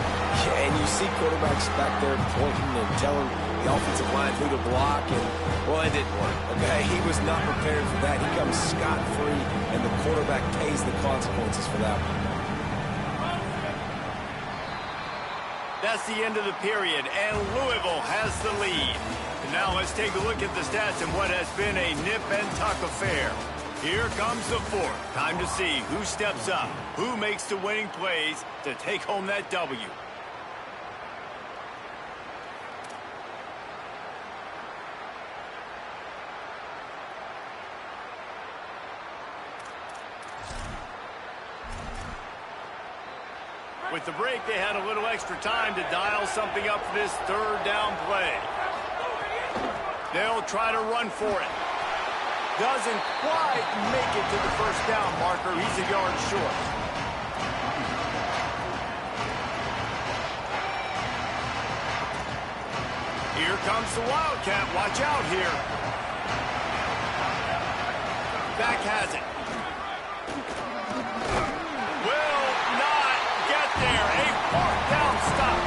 Yeah, and you see quarterbacks back there pointing and telling the offensive line who to block, and, well, it didn't work, okay? He was not prepared for that. He comes scot-free, and the quarterback pays the consequences for that one. That's the end of the period, and Louisville has the lead. And now let's take a look at the stats in what has been a nip-and-tuck affair. Here comes the 4th. Time to see who steps up, who makes the winning plays to take home that W. With the break, they had a little extra time to dial something up for this third down play. They'll try to run for it. Doesn't quite make it to the first down marker. He's a yard short. Here comes the Wildcat. Watch out here. Back has it. Will not get there. A fourth down stop.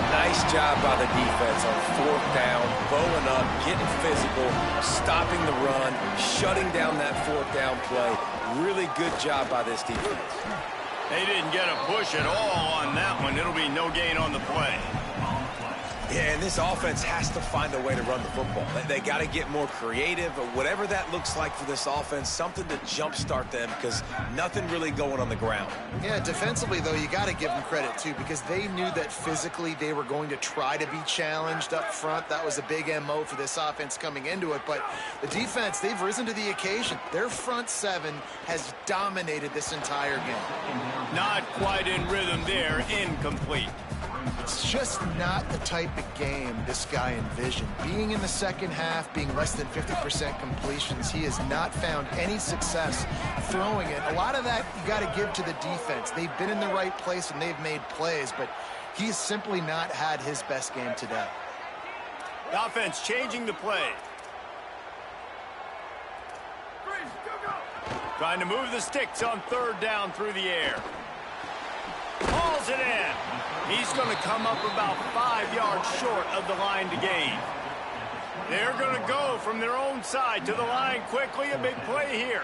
Nice job by the defense on fourth down, bowing up, getting physical, stopping the run, shutting down that fourth down play. Really good job by this defense. They didn't get a push at all on that one. It'll be no gain on the play. Yeah, and this offense has to find a way to run the football. They got to get more creative, or whatever that looks like for this offense, something to jumpstart them, because nothing really going on the ground. Yeah, defensively, though, you got to give them credit, too, because they knew that physically they were going to try to be challenged up front. That was a big MO for this offense coming into it. But the defense, they've risen to the occasion. Their front seven has dominated this entire game. Not quite in rhythm there. Incomplete. It's just not the type of game this guy envisioned. Being in the second half, being less than 50% completions, he has not found any success throwing it. A lot of that you got to give to the defense. They've been in the right place and they've made plays, but he's simply not had his best game today. The offense changing the play. Trying to move the sticks on third down through the air. Hauls it in. He's going to come up about 5 yards short of the line to gain. They're going to go from their own side to the line quickly. A big play here.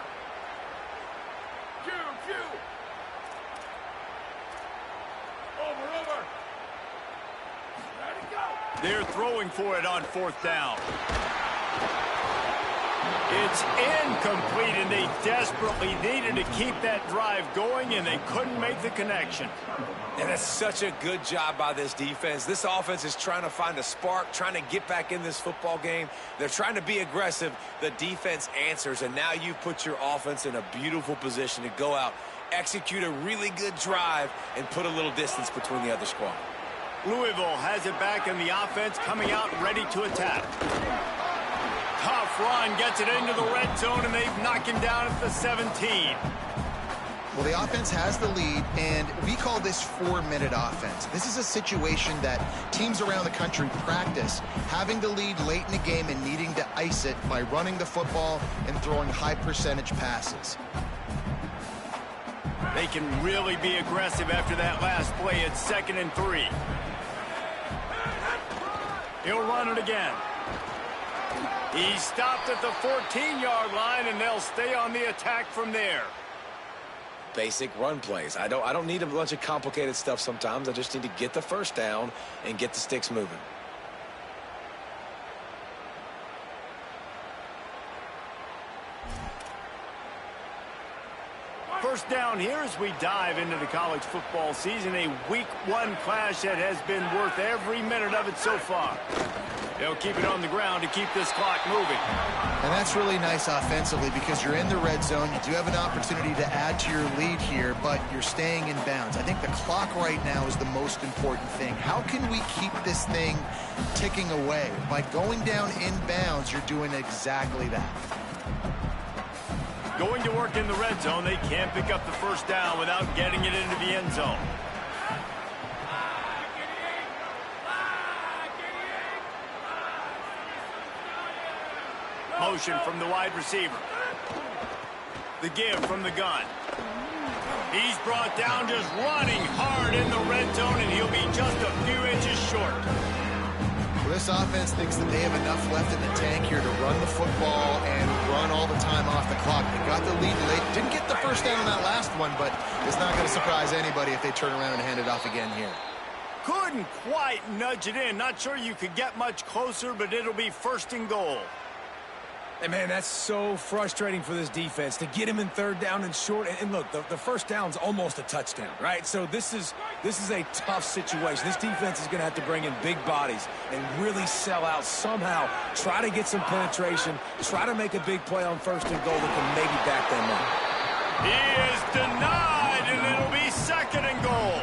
Over. Ready, go. They're throwing for it on fourth down. It's incomplete, and they desperately needed to keep that drive going, and they couldn't make the connection. And that's such a good job by this defense. This offense is trying to find a spark, trying to get back in this football game. They're trying to be aggressive. The defense answers, and now you put your offense in a beautiful position to go out, execute a really good drive, and put a little distance between the other squad. Louisville has it back, and the offense coming out ready to attack. Tough run, gets it into the red zone, and they've knocked him down at the 17. Well, the offense has the lead, and we call this 4-minute offense. This is a situation that teams around the country practice, having the lead late in the game and needing to ice it by running the football and throwing high-percentage passes. They can really be aggressive after that last play. It's 2nd and 3. He'll run it again. He stopped at the 14-yard line, and they'll stay on the attack from there. Basic run plays. I don't need a bunch of complicated stuff sometimes. I just need to get the first down and get the sticks moving. First down here as we dive into the college football season. A week 1 clash that has been worth every minute of it so far. They'll keep it on the ground to keep this clock moving. And that's really nice offensively because you're in the red zone. You do have an opportunity to add to your lead here, but you're staying in bounds. I think the clock right now is the most important thing. How can we keep this thing ticking away? By going down in bounds, you're doing exactly that. Going to work in the red zone. They can't pick up the first down without getting it into the end zone. Motion from the wide receiver. The give from the gun. He's brought down, just running hard in the red zone, and he'll be just a few inches short. Well, this offense thinks that they have enough left in the tank here to run the football and run all the time off the clock. They got the lead late. Didn't get the first down on that last one, but it's not going to surprise anybody if they turn around and hand it off again here. Couldn't quite nudge it in. Not sure you could get much closer, but it'll be 1st and goal. And, man, that's so frustrating for this defense to get him in 3rd down and short. And look, the first down's almost a touchdown, right? So this is a tough situation. This defense is going to have to bring in big bodies and really sell out somehow, try to get some penetration, try to make a big play on 1st and goal that can maybe back them up. He is denied, And it'll be second and goal.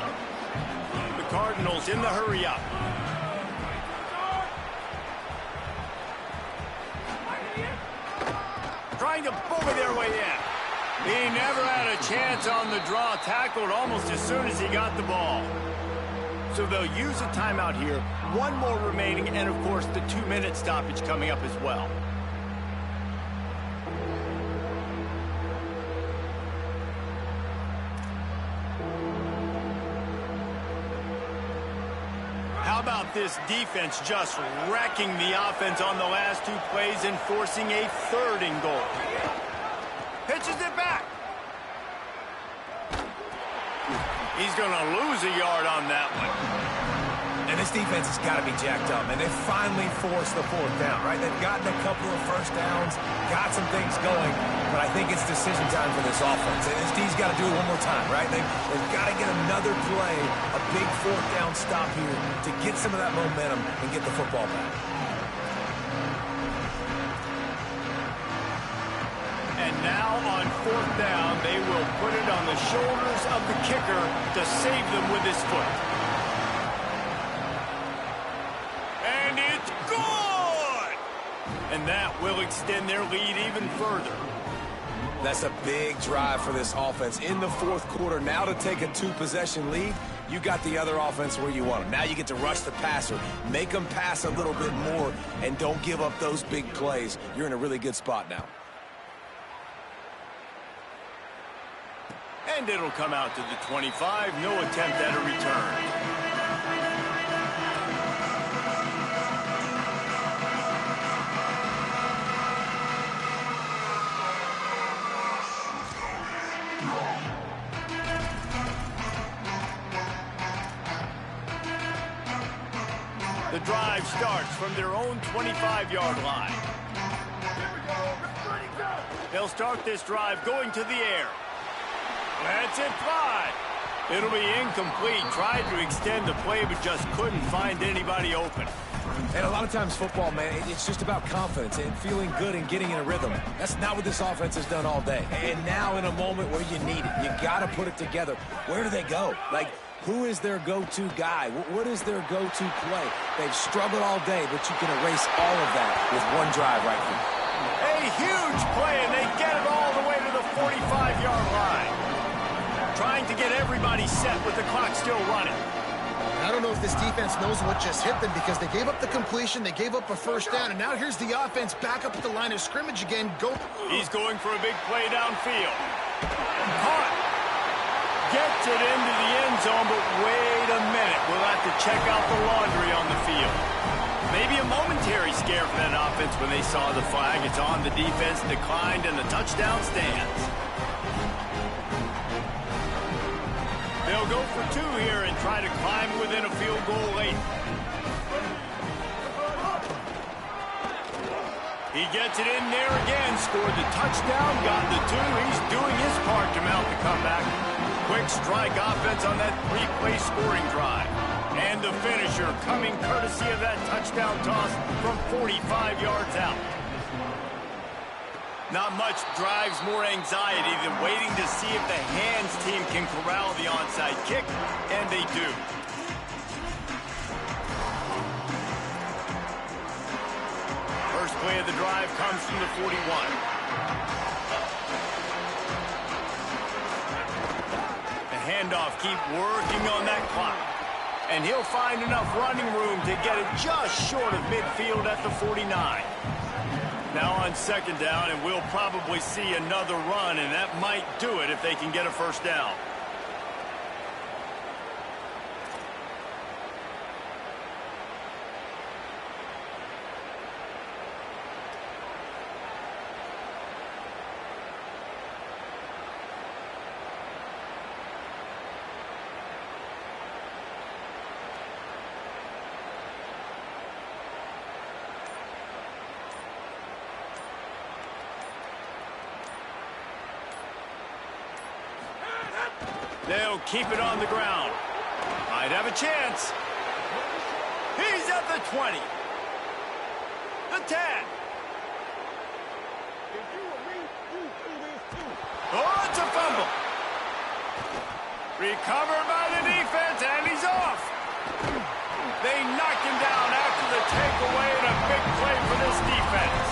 The Cardinals in the hurry up. Trying to bully their way in. He never had a chance on the draw. Tackled almost as soon as he got the ball. So they'll use a timeout here. One more remaining, and of course the 2-minute stoppage coming up as well. How about this defense just wrecking the offense on the last 2 plays and forcing a 3rd and goal. Pitches it back. He's going to lose a yard on that one. And this defense has got to be jacked up, and they've finally forced the 4th down, right? They've gotten a couple of first downs, got some things going, but I think it's decision time for this offense. And this D's got to do it one more time, right? They've got to get another play, a big 4th down stop here to get some of that momentum and get the football back. And now on 4th down, they will put it on the shoulders of the kicker to save them with his foot. And it's good! And that will extend their lead even further. That's a big drive for this offense in the 4th quarter. Now to take a 2-possession lead, you got the other offense where you want them. Now you get to rush the passer, make them pass a little bit more, and don't give up those big plays. You're in a really good spot now. And it'll come out to the 25. No attempt at a return. The drive starts from their own 25-yard line. They'll start this drive going to the air. Lets it fly. It'll be incomplete. Tried to extend the play, but just couldn't find anybody open. And a lot of times football, man, it's just about confidence and feeling good and getting in a rhythm. That's not what this offense has done all day. And now in a moment where you need it, you got to put it together. Where do they go? Like, who is their go-to guy? What is their go-to play? They've struggled all day, but you can erase all of that with one drive right here. A huge play, and they get it all the way to the 45-yard line. Trying to get everybody set with the clock still running. I don't know if this defense knows what just hit them because they gave up the completion, they gave up a first down, and now here's the offense back up at the line of scrimmage again. He's going for a big play downfield. Caught. Gets it into the end zone, but wait a minute. We'll have to check out the laundry on the field. Maybe a momentary scare for that offense when they saw the flag. It's on the defense, declined, and the touchdown stands. They'll go for 2 here and try to climb within a field goal late. He gets it in there again, scored the touchdown, got the 2. He's doing his part to mount the comeback. Quick strike offense on that 3-play scoring drive. And the finisher coming courtesy of that touchdown toss from 45 yards out. Not much drives more anxiety than waiting to see if the hands team can corral the onside kick, and they do. First play of the drive comes from the 41. The handoff, keep working on that clock. And he'll find enough running room to get it just short of midfield at the 49. Now on second down, and we'll probably see another run, and that might do it if they can get a first down. They'll keep it on the ground. Might have a chance. He's at the 20. The 10. Oh, it's a fumble. Recovered by the defense, and he's off. They knocked him down after the takeaway, and a big play for this defense.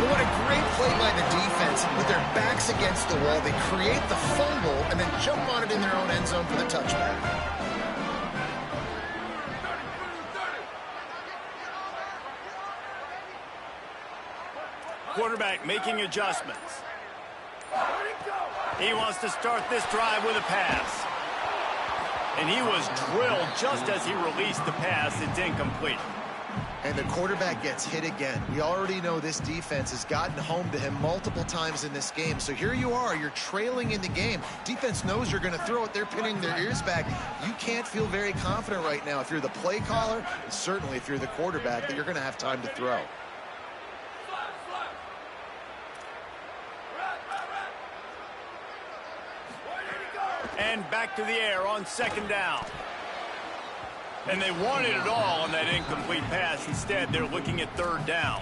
And what a great play by the defense. With their backs against the wall, they create the fumble and then jump on it in their own end zone for the touchback. Quarterback making adjustments. He wants to start this drive with a pass. And he was drilled just as he released the pass. It's incomplete. And the quarterback gets hit again. We already know this defense has gotten home to him multiple times in this game. So here you are, you're trailing in the game. Defense knows you're going to throw it. They're pinning their ears back. You can't feel very confident right now if you're the play caller, and certainly if you're the quarterback, that you're going to have time to throw. And back to the air on second down. And they wanted it all on that incomplete pass. Instead, they're looking at third down.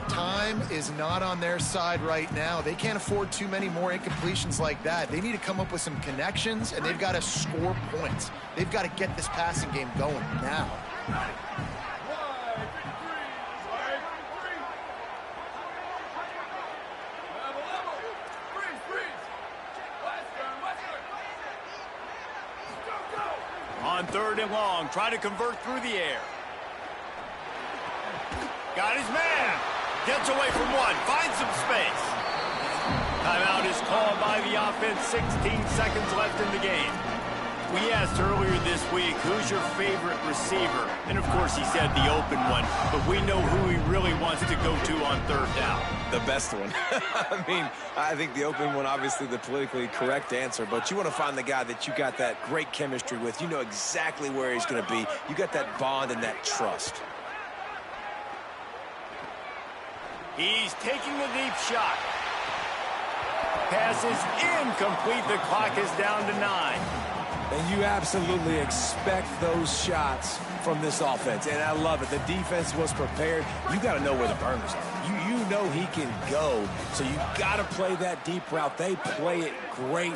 Time is not on their side right now. They can't afford too many more incompletions like that. They need to come up with some connections, and they've got to score points. They've got to get this passing game going now. On third and long, trying to convert through the air. Got his man. Gets away from one. Finds some space. Timeout is called by the offense. 16 seconds left in the game. We asked earlier this week, who's your favorite receiver? And, of course, he said the open one. But we know who he really wants to go to on third down. The best one. I mean, I think the open one, obviously the politically correct answer, but you want to find the guy that you got that great chemistry with. You know exactly where he's going to be. You got that bond and that trust. He's taking a deep shot. Pass is incomplete. The clock is down to 9. And you absolutely expect those shots from this offense. And I love it. The defense was prepared. You got to know where the burners are. You know he can go. So you got to play that deep route. They play it great.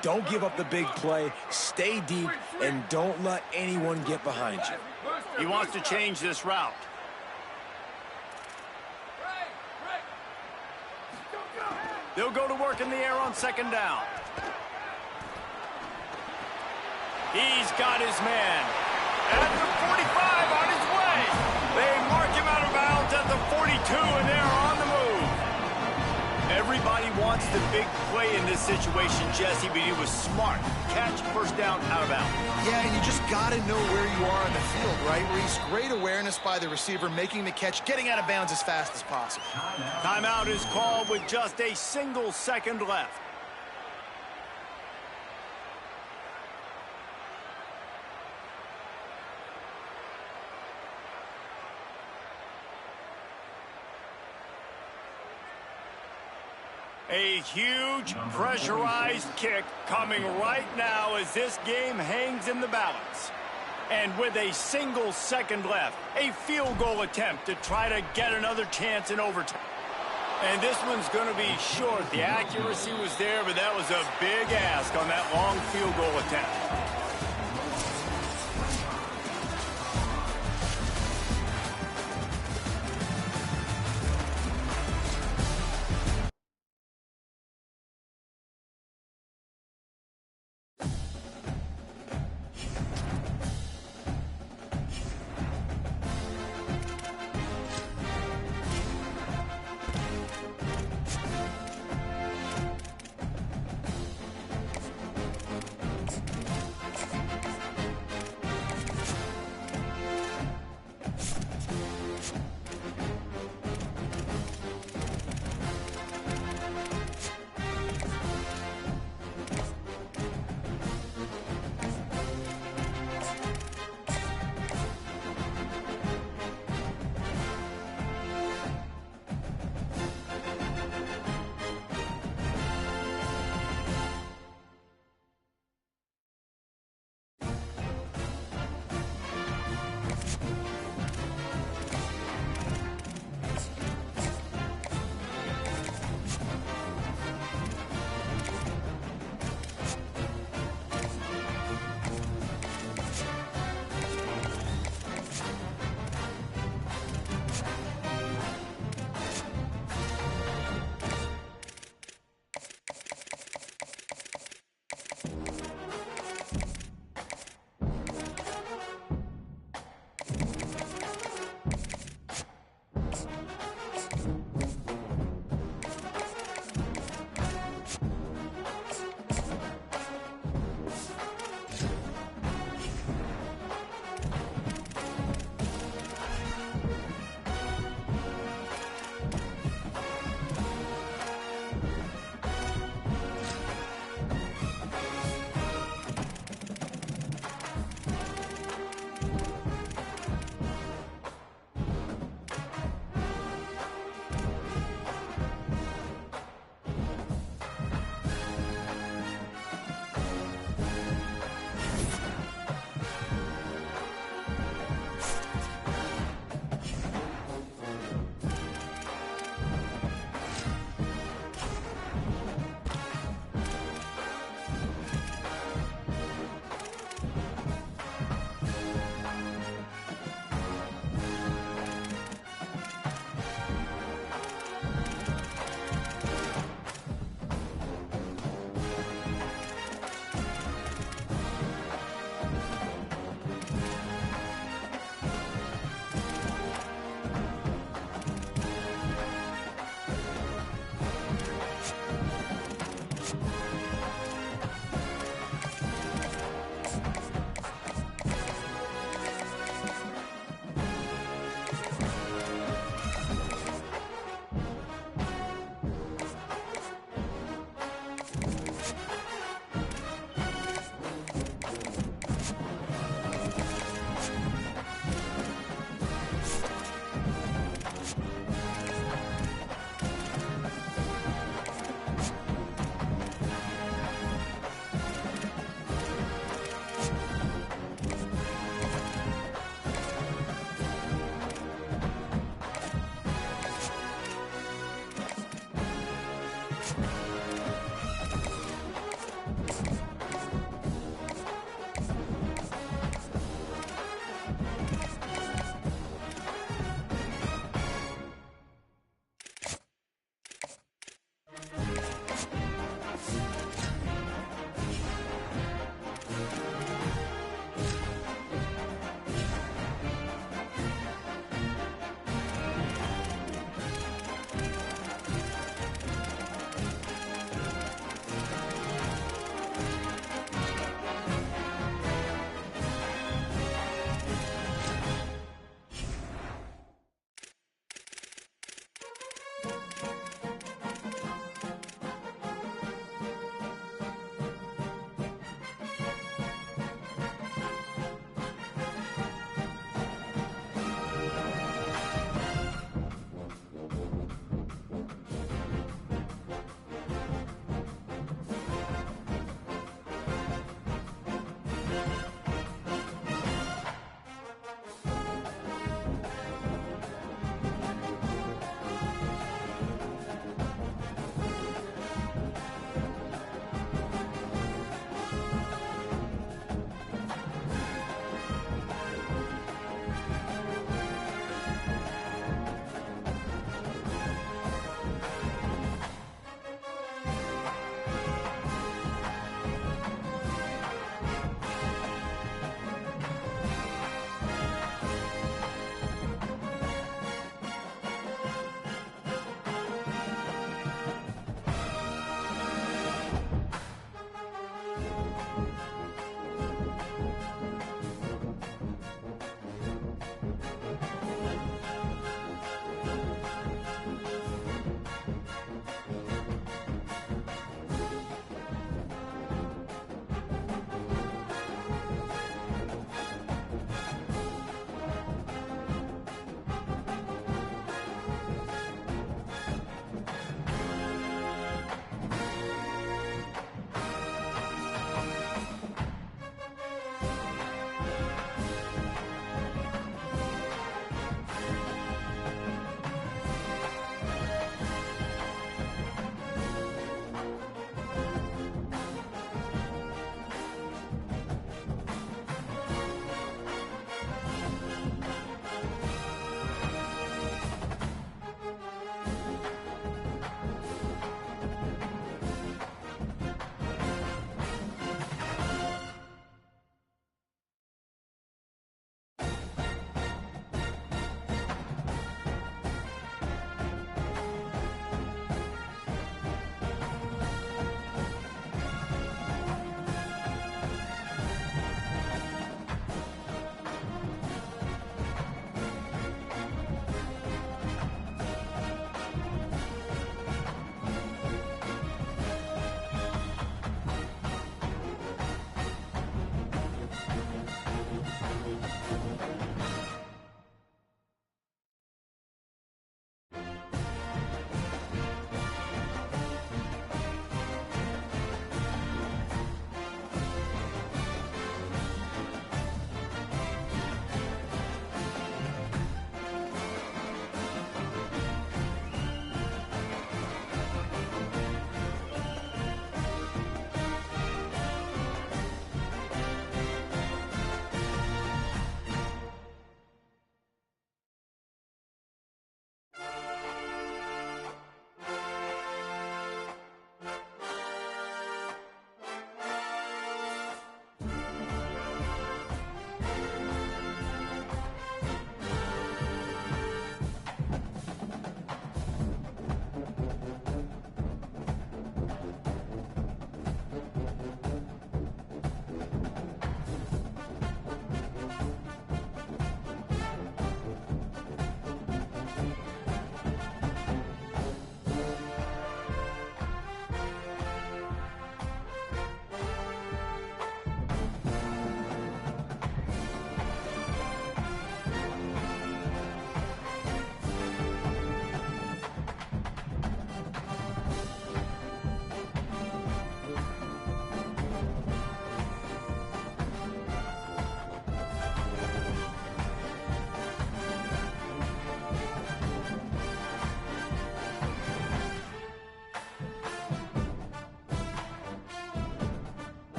Don't give up the big play. Stay deep and don't let anyone get behind you. He wants to change this route. They'll go to work in the air on second down. He's got his man. At the 45 on his way. They mark him out of bounds at the 42, and they're on the move. Everybody wants the big play in this situation, Jesse, but he was smart. Catch, first down, out of bounds. Yeah, and you just got to know where you are on the field, right? Reese, great awareness by the receiver, making the catch, getting out of bounds as fast as possible. Timeout is called with just a single second left. A huge pressurized kick coming right now as this game hangs in the balance. And with a single second left, a field goal attempt to try to get another chance in overtime. And this one's going to be short. The accuracy was there, but that was a big ask on that long field goal attempt.